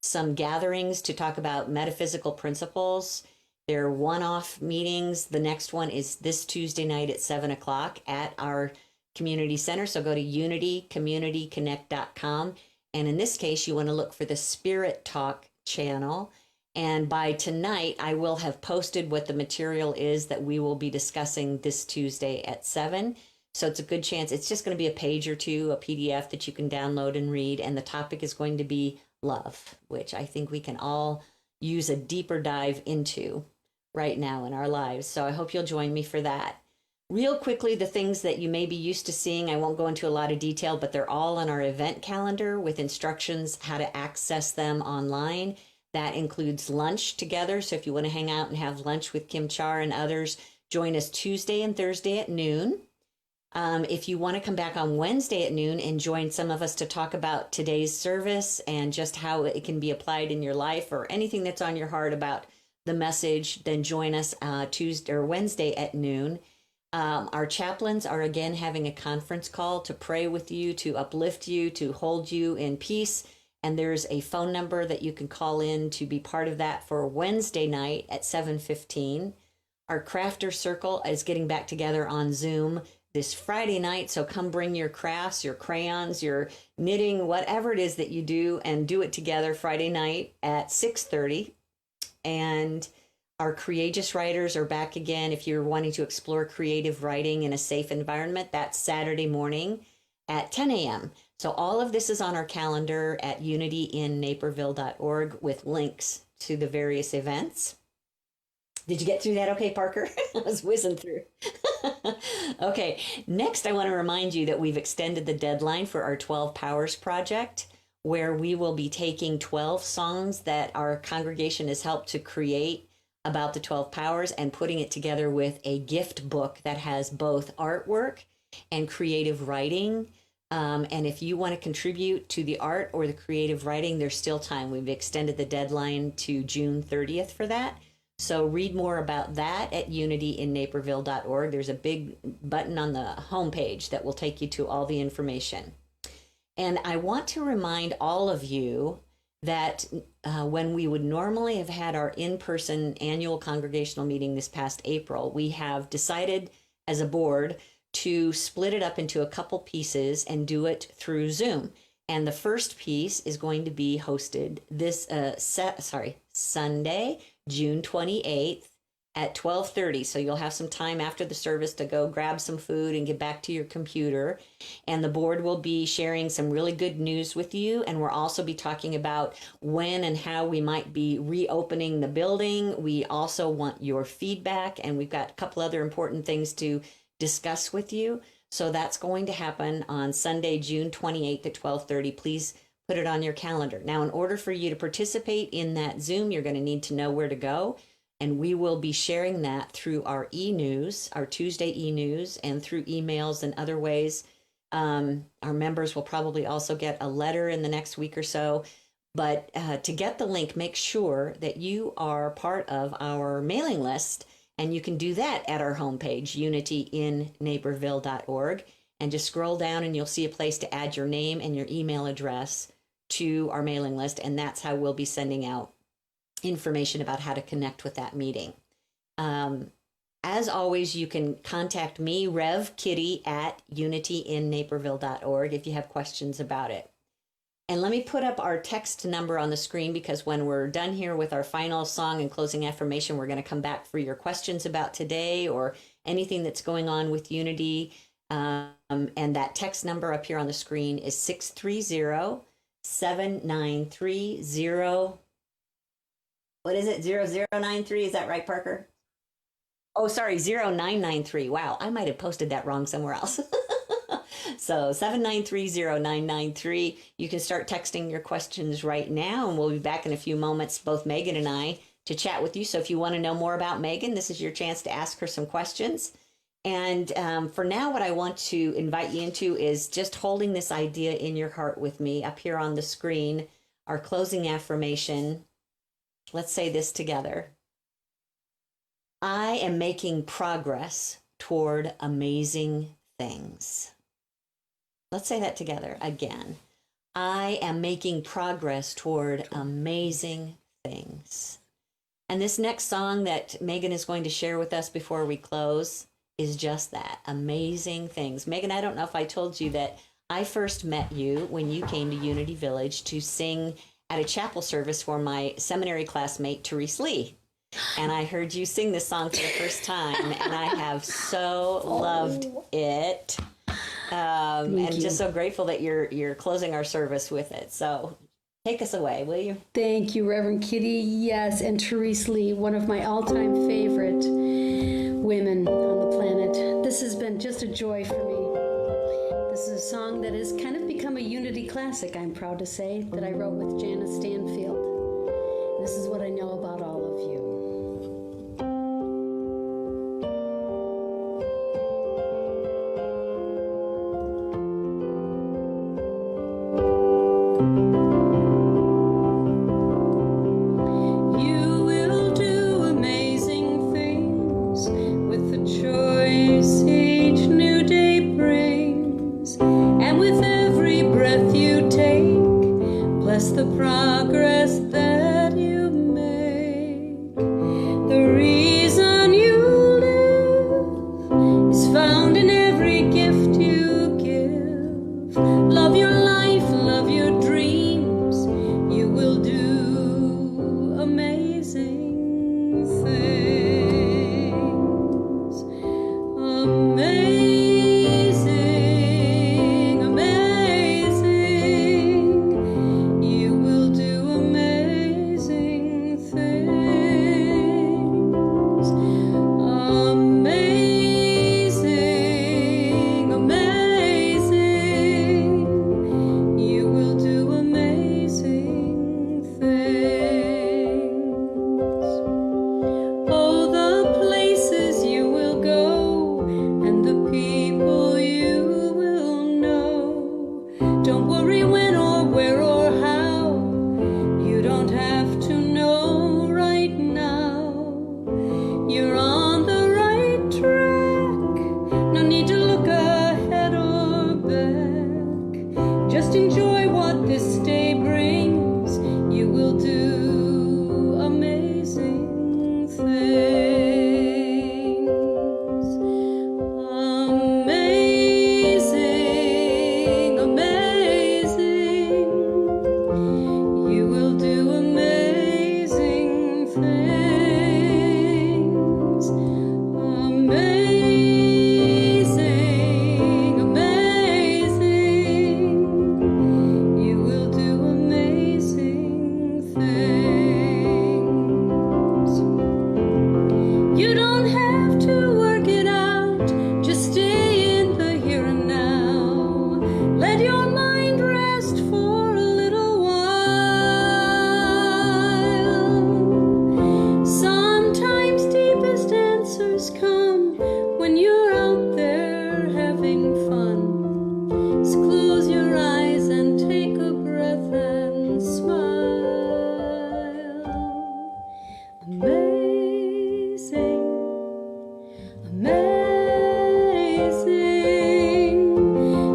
some gatherings to talk about metaphysical principles. They're one-off meetings. The next one is this Tuesday night at 7 o'clock at our community center. So go to unitycommunityconnect.com. And in this case, you want to look for the Spirit Talk channel. And by tonight, I will have posted what the material is that we will be discussing this Tuesday at 7. So it's a good chance. It's just going to be a page or two, a PDF that you can download and read. And the topic is going to be love, which I think we can all use a deeper dive into right now in our lives. So I hope you'll join me for that. Real quickly, the things that you may be used to seeing, I won't go into a lot of detail, but they're all on our event calendar with instructions how to access them online. That includes lunch together. So if you want to hang out and have lunch with Kim Char and others, join us Tuesday and Thursday at noon. If you want to come back on Wednesday at noon and join some of us to talk about today's service and just how it can be applied in your life, or anything that's on your heart about the message, then join us Tuesday or Wednesday at noon. Our chaplains are again having a conference call to pray with you, to uplift you, to hold you in peace. And there's a phone number that you can call in to be part of that for Wednesday night at 7:15. Our crafter circle is getting back together on Zoom this Friday night. So come bring your crafts, your crayons, your knitting, whatever it is that you do, and do it together Friday night at 6:30. And our courageous writers are back again. If you're wanting to explore creative writing in a safe environment, that's Saturday morning at 10 a.m. So all of this is on our calendar at unityinnaperville.org with links to the various events. Did you get through that okay, Parker? I was whizzing through. Okay, next I want to remind you that we've extended the deadline for our 12 Powers project, where we will be taking 12 songs that our congregation has helped to create about the 12 Powers and putting it together with a gift book that has both artwork and creative writing. And if you want to contribute to the art or the creative writing, there's still time. We've extended the deadline to June 30th for that. So read more about that at unityinnaperville.org. There's a big button on the homepage that will take you to all the information. And I want to remind all of you that when we would normally have had our in-person annual congregational meeting this past April, we have decided as a board to split it up into a couple pieces and do it through Zoom. And the first piece is going to be hosted this Sunday, June 28th at 12:30. So you'll have some time after the service to go grab some food and get back to your computer. And the board will be sharing some really good news with you. And we'll also be talking about when and how we might be reopening the building. We also want your feedback, and we've got a couple other important things to discuss with you. So that's going to happen on Sunday, June 28th at 12:30. Please put it on your calendar. Now, in order for you to participate in that Zoom, you're going to need to know where to go. And we will be sharing that through our e-news, our Tuesday e-news, and through emails and other ways. Our members will probably also get a letter in the next week or so. But to get the link, make sure that you are part of our mailing list. And you can do that at our homepage, unityinnaperville.org. And just scroll down and you'll see a place to add your name and your email address to our mailing list. And that's how we'll be sending out information about how to connect with that meeting. As always, you can contact me, Rev Kitty, at unityinnaperville.org if you have questions about it. And let me put up our text number on the screen, because when we're done here with our final song and closing affirmation, we're going to come back for your questions about today or anything that's going on with Unity. And that text number up here on the screen is 630-793-0. What is it? 0093? Is that right, Parker? Oh, sorry, 0993. Wow, I might have posted that wrong somewhere else. So 793-0993. You can start texting your questions right now, and we'll be back in a few moments, both Megan and I, to chat with you. So if you want to know more about Megan, this is your chance to ask her some questions. And for now, what I want to invite you into is just holding this idea in your heart with me up here on the screen, our closing affirmation. Let's say this together. I am making progress toward amazing things. Let's say that together again. I am making progress toward amazing things. And this next song that Megan is going to share with us before we close is just that, amazing things. Megan, I don't know if I told you that I first met you when you came to Unity Village to sing at a chapel service for my seminary classmate, Therese Lee. And I heard you sing this song for the first time, and I have so loved it. And just so grateful that you're closing our service with it. So take us away, will you? Thank you, Reverend Kitty. Yes, and Therese Lee, one of my all-time favorite women on the planet. This has been just a joy for me. This is a song that has kind of become a Unity classic, I'm proud to say, that I wrote with Janice Stanfield. This is what I know about all of you. You will do amazing things with the choice the progress that you make. The reason you live is found in every gift you give. Love your life, love your dreams. You will do amazing things. Amazing, amazing. You will do amazing things. Amazing, amazing. You will do amazing things. Oh, the places you will go and the people you will know. Don't worry when or where or how. You don't have to know right now. You're on the right track. No need to look ahead or back. Just enjoy what this day brings. You will do amazing things. Amazing, amazing. You will do amazing things. Amazing, amazing. You will do amazing things. You don't have to work it out, just stay in the here and now. Let your mind rest for a little while. Sometimes deepest answers come when you're out there having fun. So close your eyes and take a breath and smile. Amazing, amazing.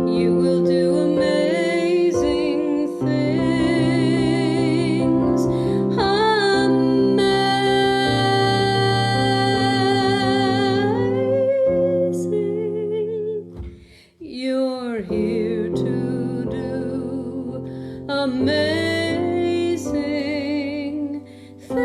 You will do amazing things. Amazing. You're here to do amazing things.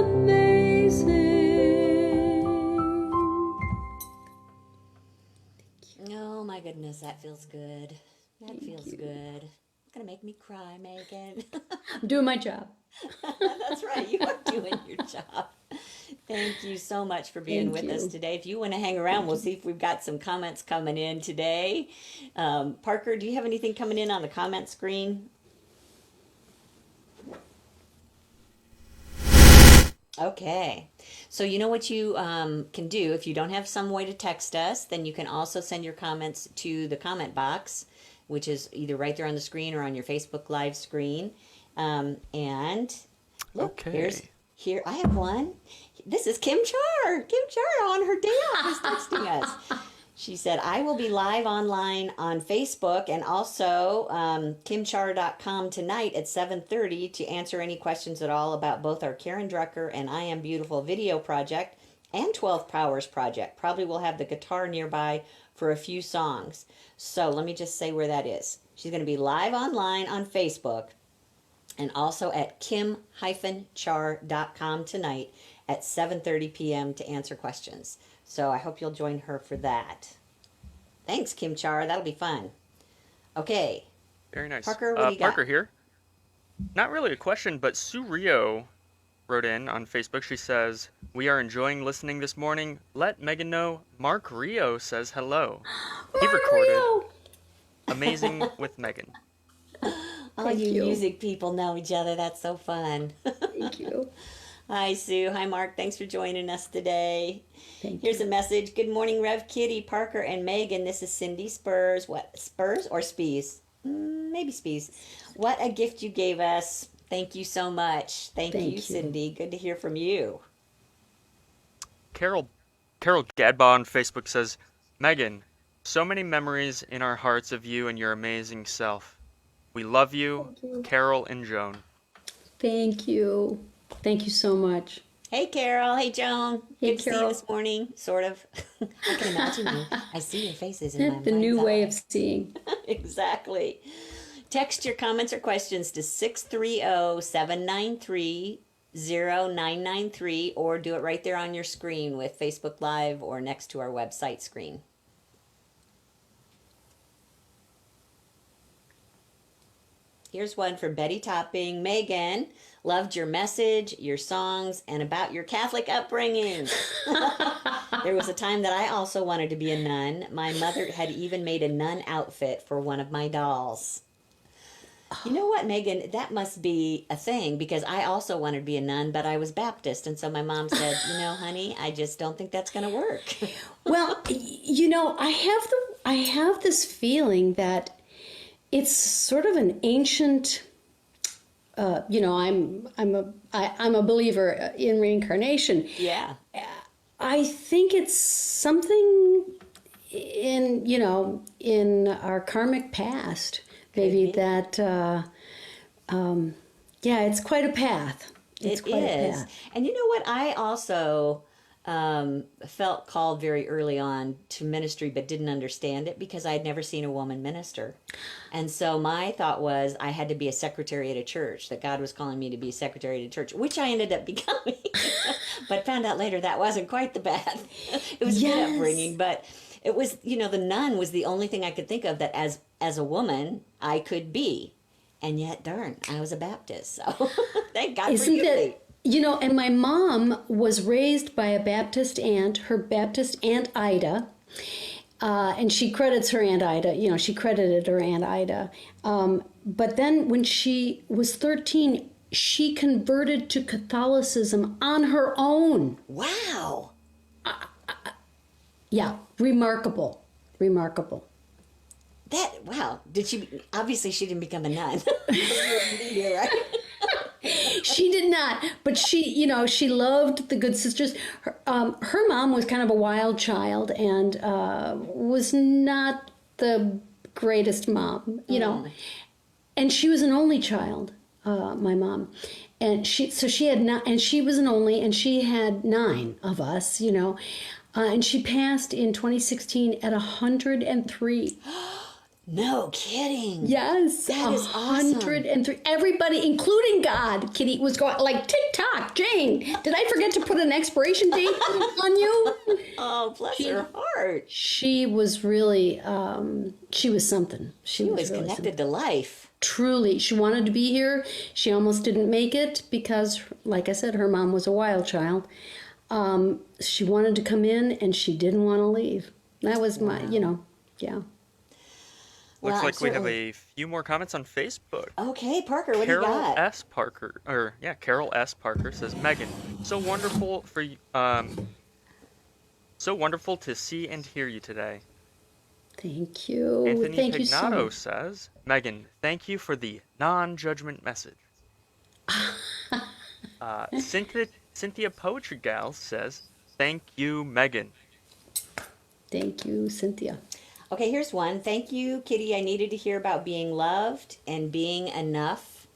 Amazing. Oh my goodness, that feels good. That Thank feels you. good. It's gonna make me cry, Megan. I'm doing my job. That's right, you are doing your job. Thank you so much for being Thank with us you. today. If you want to hang around, we'll see if we've got some comments coming in today. Parker, do you have anything coming in on the comment screen? Okay. So you know what you can do if you don't have some way to text us, then you can also send your comments to the comment box, which is either right there on the screen or on your Facebook Live screen. And look, Okay. here I have one. This is Kim Char. Kim Char on her day off is texting us. She said, I will be live online on Facebook and also kimchar.com tonight at 7:30 to answer any questions at all about both our Karen Drucker and I Am Beautiful video project and 12 Powers project. Probably will have the guitar nearby for a few songs. So let me just say where that is. She's going to be live online on Facebook and also at kim-char.com tonight at 7:30 p.m. to answer questions. So I hope you'll join her for that. Thanks, Kim Char. That'll be fun. Okay, Very nice. Parker, what do you got? Parker here. Not really a question, but Sue Rio wrote in on Facebook. She says, "We are enjoying listening this morning. Let Megan know Mark Rio says hello. He recorded Mario! Amazing with Megan." All Thank you you. music people know each other. That's so fun. Thank you. Hi, Sue. Hi, Mark. Thanks for joining us today. Thank Here's you. a message. Good morning, Rev Kitty, Parker, and Megan. This is Cindy Spurs. What, Spurs or Spees? Maybe Spees. What a gift you gave us. Thank you so much. Thank you, Thank you. Cindy. Good to hear from you. Carol Carol Gadbaugh on Facebook says, Megan, so many memories in our hearts of you and your amazing self. We love you, Thank you. Carol and Joan. Thank you. Thank you so much. Hey, Carol. Hey, Joan. Hey, Good to see you Carol. this morning, sort of. I can imagine you. I see your faces in my The new mind's way eye. of seeing. Exactly. Text your comments or questions to 630-793-0993 or do it right there on your screen with Facebook Live or next to our website screen. Here's one for Betty Topping. Megan, loved your message, your songs, and about your Catholic upbringing. There was a time that I also wanted to be a nun. My mother had even made a nun outfit for one of my dolls. You know what, Megan? That must be a thing because I also wanted to be a nun, but I was Baptist. And so my mom said, honey, I just don't think that's going to work. Well, I have this feeling that it's sort of an ancient. I'm a believer in reincarnation. Yeah. I think it's something in our karmic past, maybe that. It's quite a path. It's It quite a is. path. And you know what? I also felt called very early on to ministry, but didn't understand it because I had never seen a woman minister. And so my thought was I had to be a secretary at a church, that God was calling me to be a secretary at a church, which I ended up becoming. But found out later that wasn't quite the path. It was a good upbringing, but it was, the nun was the only thing I could think of that as a woman I could be. And yet, darn, I was a Baptist. So thank God for you. And my mom was raised by a Baptist aunt, her Baptist Aunt Ida, and she credits her Aunt Ida, she credited her Aunt Ida. But then when she was 13, she converted to Catholicism on her own. Wow. Yeah, remarkable. Wow. Obviously she didn't become a nun. You're right. She did not, but she loved the good sisters. Her mom was kind of a wild child and was not the greatest mom, And she was an only child, my mom, and she was an only, and she had 9 of us, and she passed in 2016 at 103. No kidding. Yes, That is awesome. 103. Everybody, including God, Kitty, was going like tick-tock. Jane, did I forget to put an expiration date on you? Oh, bless her heart. She was really, she was something. She was really connected something. to life. Truly, she wanted to be here. She almost didn't make it because, like I said, her mom was a wild child. She wanted to come in and she didn't want to leave. That was my, yeah. Looks like we have a few more comments on Facebook. Okay, Parker, what do you got? Carol S. Parker says, Megan, so wonderful so wonderful to see and hear you today. Thank you. Anthony Thank you so Pignato much. says, Megan, thank you for the non-judgment message. Cynthia Poetry Gal says, thank you, Megan. Thank you, Cynthia. Okay, here's one. Thank you, Kitty. I needed to hear about being loved and being enough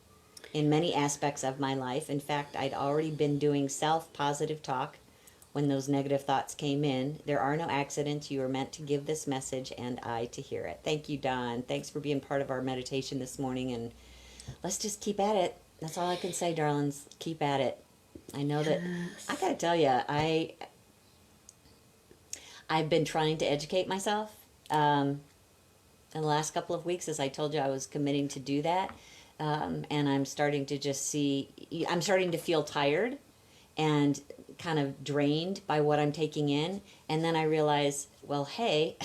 in many aspects of my life. In fact, I'd already been doing self-positive talk when those negative thoughts came in. There are no accidents. You were meant to give this message and I to hear it. Thank you, Don. Thanks for being part of our meditation this morning. And let's just keep at it. That's all I can say, darlings. Keep at it. I know that, I got to tell you, I've been trying to educate myself. In the last couple of weeks, as I told you, I was committing to do that. And I'm starting to I'm starting to feel tired and kind of drained by what I'm taking in. And then I realize, well, hey,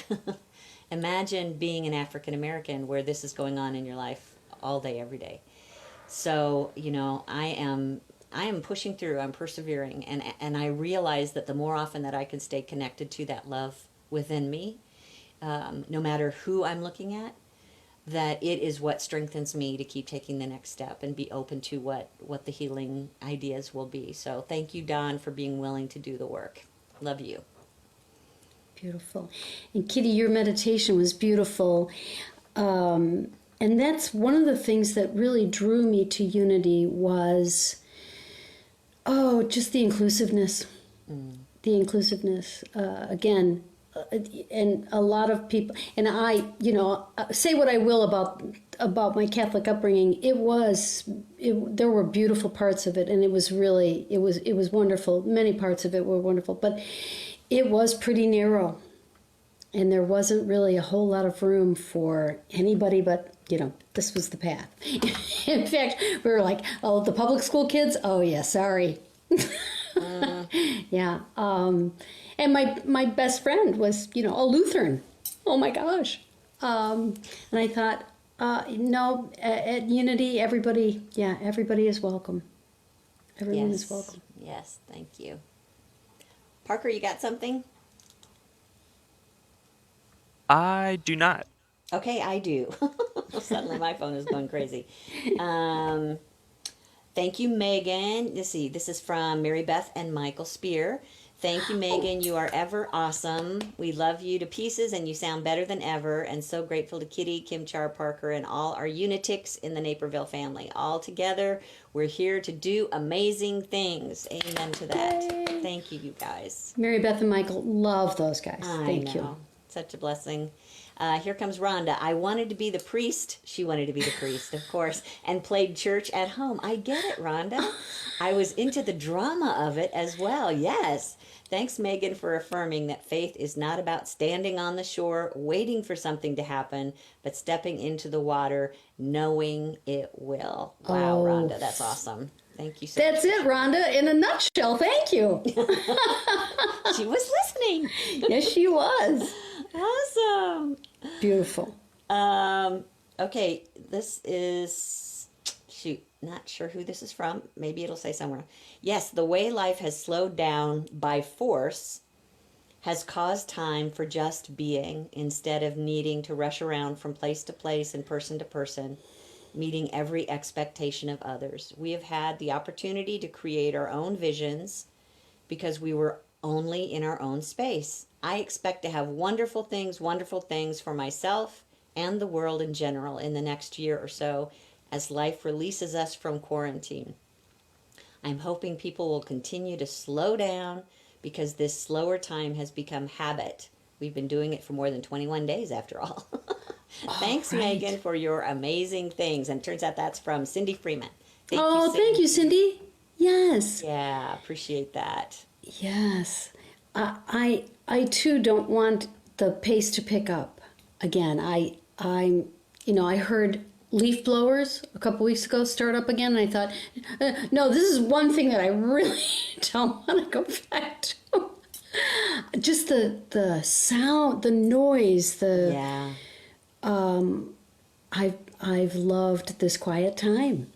imagine being an African American where this is going on in your life all day, every day. So, I am pushing through, I'm persevering. And I realize that the more often that I can stay connected to that love within me, no matter who I'm looking at, that it is what strengthens me to keep taking the next step and be open to what the healing ideas will be. So thank you, Don, for being willing to do the work. Love you. Beautiful. And Kitty, your meditation was beautiful. And that's one of the things that really drew me to Unity was, just the inclusiveness. The inclusiveness. Again, and a lot of people, and I, say what I will about my Catholic upbringing, there were beautiful parts of it, and it was wonderful. Many parts of it were wonderful, but it was pretty narrow, and there wasn't really a whole lot of room for anybody but, this was the path. In fact, we were like, oh, the public school kids? Oh, yeah, sorry. Yeah. And my best friend was, a Lutheran. Oh, my gosh. And I thought, no, at Unity, everybody is welcome. Everyone is welcome. Yes, thank you. Parker, you got something? I do not. Okay, I do. Suddenly my phone is going crazy. Thank you, Megan. Let's see. This is from Mary Beth and Michael Spear. Thank you, Megan. You are ever awesome. We love you to pieces, and you sound better than ever. And so grateful to Kitty, Kim Char, Parker, and all our Unitics in the Naperville family. All together, we're here to do amazing things. Amen to that. Yay. Thank you, you guys. Mary Beth and Michael, love those guys. Thank you. Such a blessing. Here comes Rhonda. I wanted to be the priest. She wanted to be the priest, of course, and played church at home. I get it, Rhonda. I was into the drama of it as well. Yes. Thanks, Megan, for affirming that faith is not about standing on the shore, waiting for something to happen, but stepping into the water, knowing it will. Wow, Rhonda, that's awesome. Thank you so much. That's it, Rhonda, in a nutshell. Thank you. She was listening. Yes, she was. Awesome. Beautiful. Okay, this is, not sure who this is from. Maybe it'll say somewhere. Yes, the way life has slowed down by force has caused time for just being instead of needing to rush around from place to place and person to person, meeting every expectation of others. We have had the opportunity to create our own visions because we were only in our own space. I expect to have wonderful things for myself and the world in general in the next year or so as life releases us from quarantine. I'm hoping people will continue to slow down because this slower time has become habit. We've been doing it for more than 21 days after all. Thanks, right. Megan, for your amazing things. And it turns out that's from Cindy Freeman. Thank you, Cindy. Yes. Yeah, appreciate that. Yes. I too don't want the pace to pick up. Again, I heard leaf blowers a couple weeks ago start up again, and I thought, no, this is one thing that I really don't want to go back to. Just the sound, the noise, I've loved this quiet time.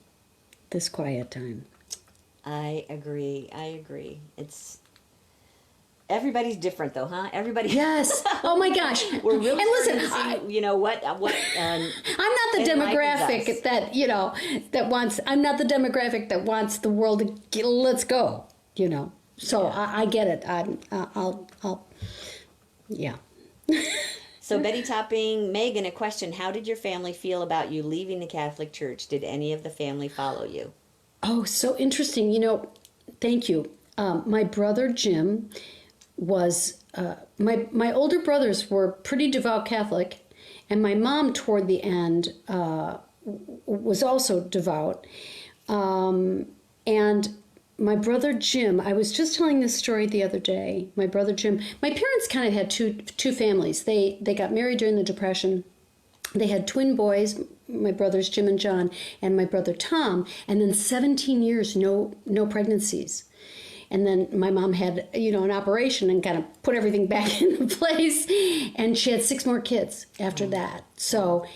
I agree. Everybody's different, though, huh? Everybody. Yes. Oh my gosh. We're really. And listen, what? I'm not the demographic that wants. I'm not the demographic that wants the world to let's go. So yeah. I get it. Yeah. So Betty Topping, Megan, a question: how did your family feel about you leaving the Catholic Church? Did any of the family follow you? Oh, so interesting. Thank you. My brother Jim was my older brothers were pretty devout Catholic, and my mom toward the end was also devout. And my brother Jim, I was just telling this story the other day. My brother Jim, my parents kind of had two families. They got married during the Depression. They had twin boys, my brothers Jim and John, and my brother Tom, and then 17 years no pregnancies. And then my mom had, an operation and kind of put everything back into place. And she had 6 more kids after that. So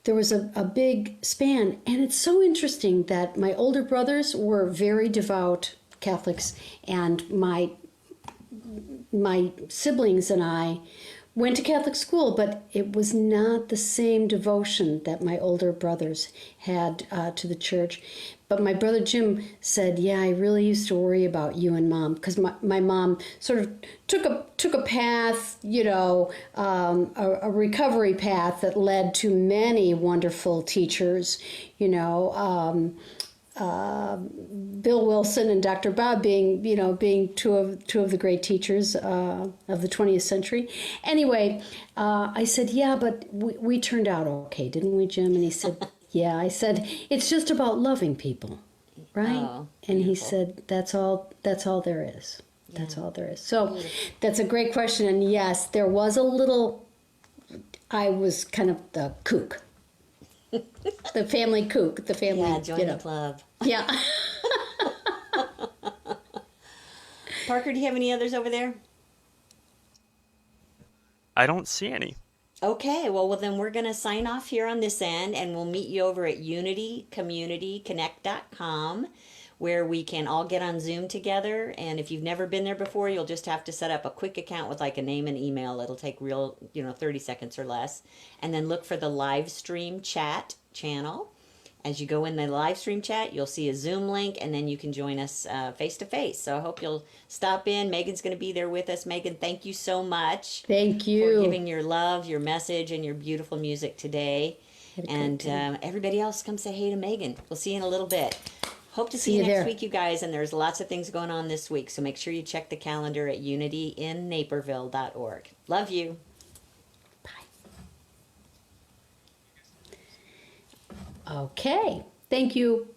there was a big span. And it's so interesting that my older brothers were very devout Catholics. And my siblings and I went to Catholic school, but it was not the same devotion that my older brothers had to the church. But my brother Jim said, "Yeah, I really used to worry about you and Mom, because my mom sort of took a path, a recovery path that led to many wonderful teachers, Bill Wilson and Dr. Bob being two of the great teachers of the 20th century. Anyway, I said, "Yeah, but we turned out okay, didn't we, Jim?" And he said, "Yeah." I said, "It's just about loving people, right?" Oh, and he said, "That's all there is. That's all there is." So that's a great question. And yes, there was a little, I was kind of the kook. The family kook, the family, yeah, join the club. Yeah. Parker, do you have any others over there? I don't see any. Okay, well, then we're going to sign off here on this end, and we'll meet you over at unitycommunityconnect.com, where we can all get on Zoom together. And if you've never been there before, you'll just have to set up a quick account with like a name and email. It'll take 30 seconds or less. And then look for the live stream chat channel. As you go in the live stream chat, you'll see a Zoom link, and then you can join us face to face. So I hope you'll stop in. Megan's going to be there with us. Megan, thank you so much. Thank you for giving your love, your message, and your beautiful music today. And everybody else, come say hey to Megan. We'll see you in a little bit. Hope to see you next week, you guys. And there's lots of things going on this week. So make sure you check the calendar at unityinnaperville.org. Love you. Okay, thank you.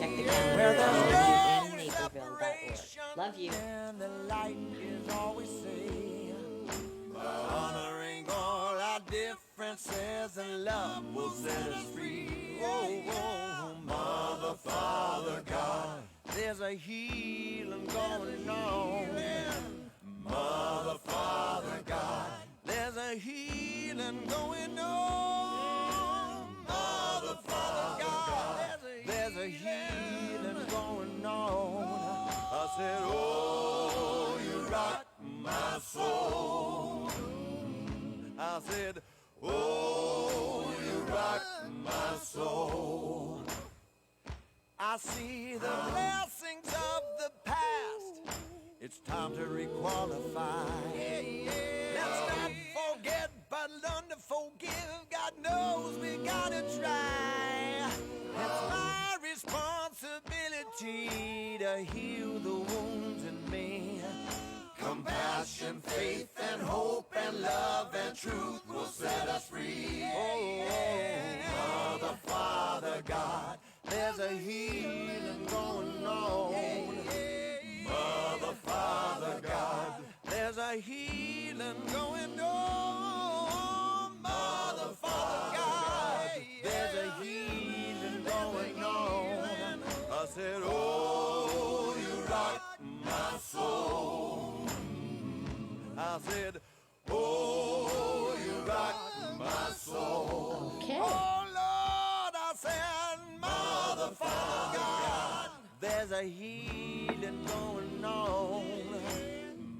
Check the calendar at unityinnaperville.org. Love you. And the light is always safe. Honoring all our differences, and love will set us free. Oh, oh, Mother, Father, God, there's a healing going on. Mother, Father, God, there's a healing going on. Mother, Father, God, there's a healing going on. I said, oh, you rock my soul. I said, oh, you rock my soul. I see the blessings of the past. It's time to requalify. Let's not forget, but learn to forgive. God knows we gotta try. It's my responsibility to heal the wounds in me. Compassion, faith, and hope, and love, and truth will set us free. Oh, Mother, Father, God, there's a healing going on. Mother, Father, God, there's a healing going on. Mother, Father, God, there's a healing going on. I said, oh, you rock my soul. I said, oh, you rock my soul. Okay. Oh, Lord, I said, Mother, Father, God, there's a healing going on.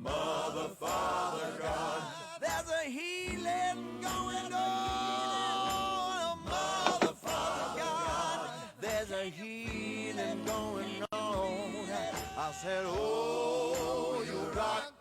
Mother, Father, God, there's a healing going on. Mother, Father, God, there's a healing going on. I said, oh, you rock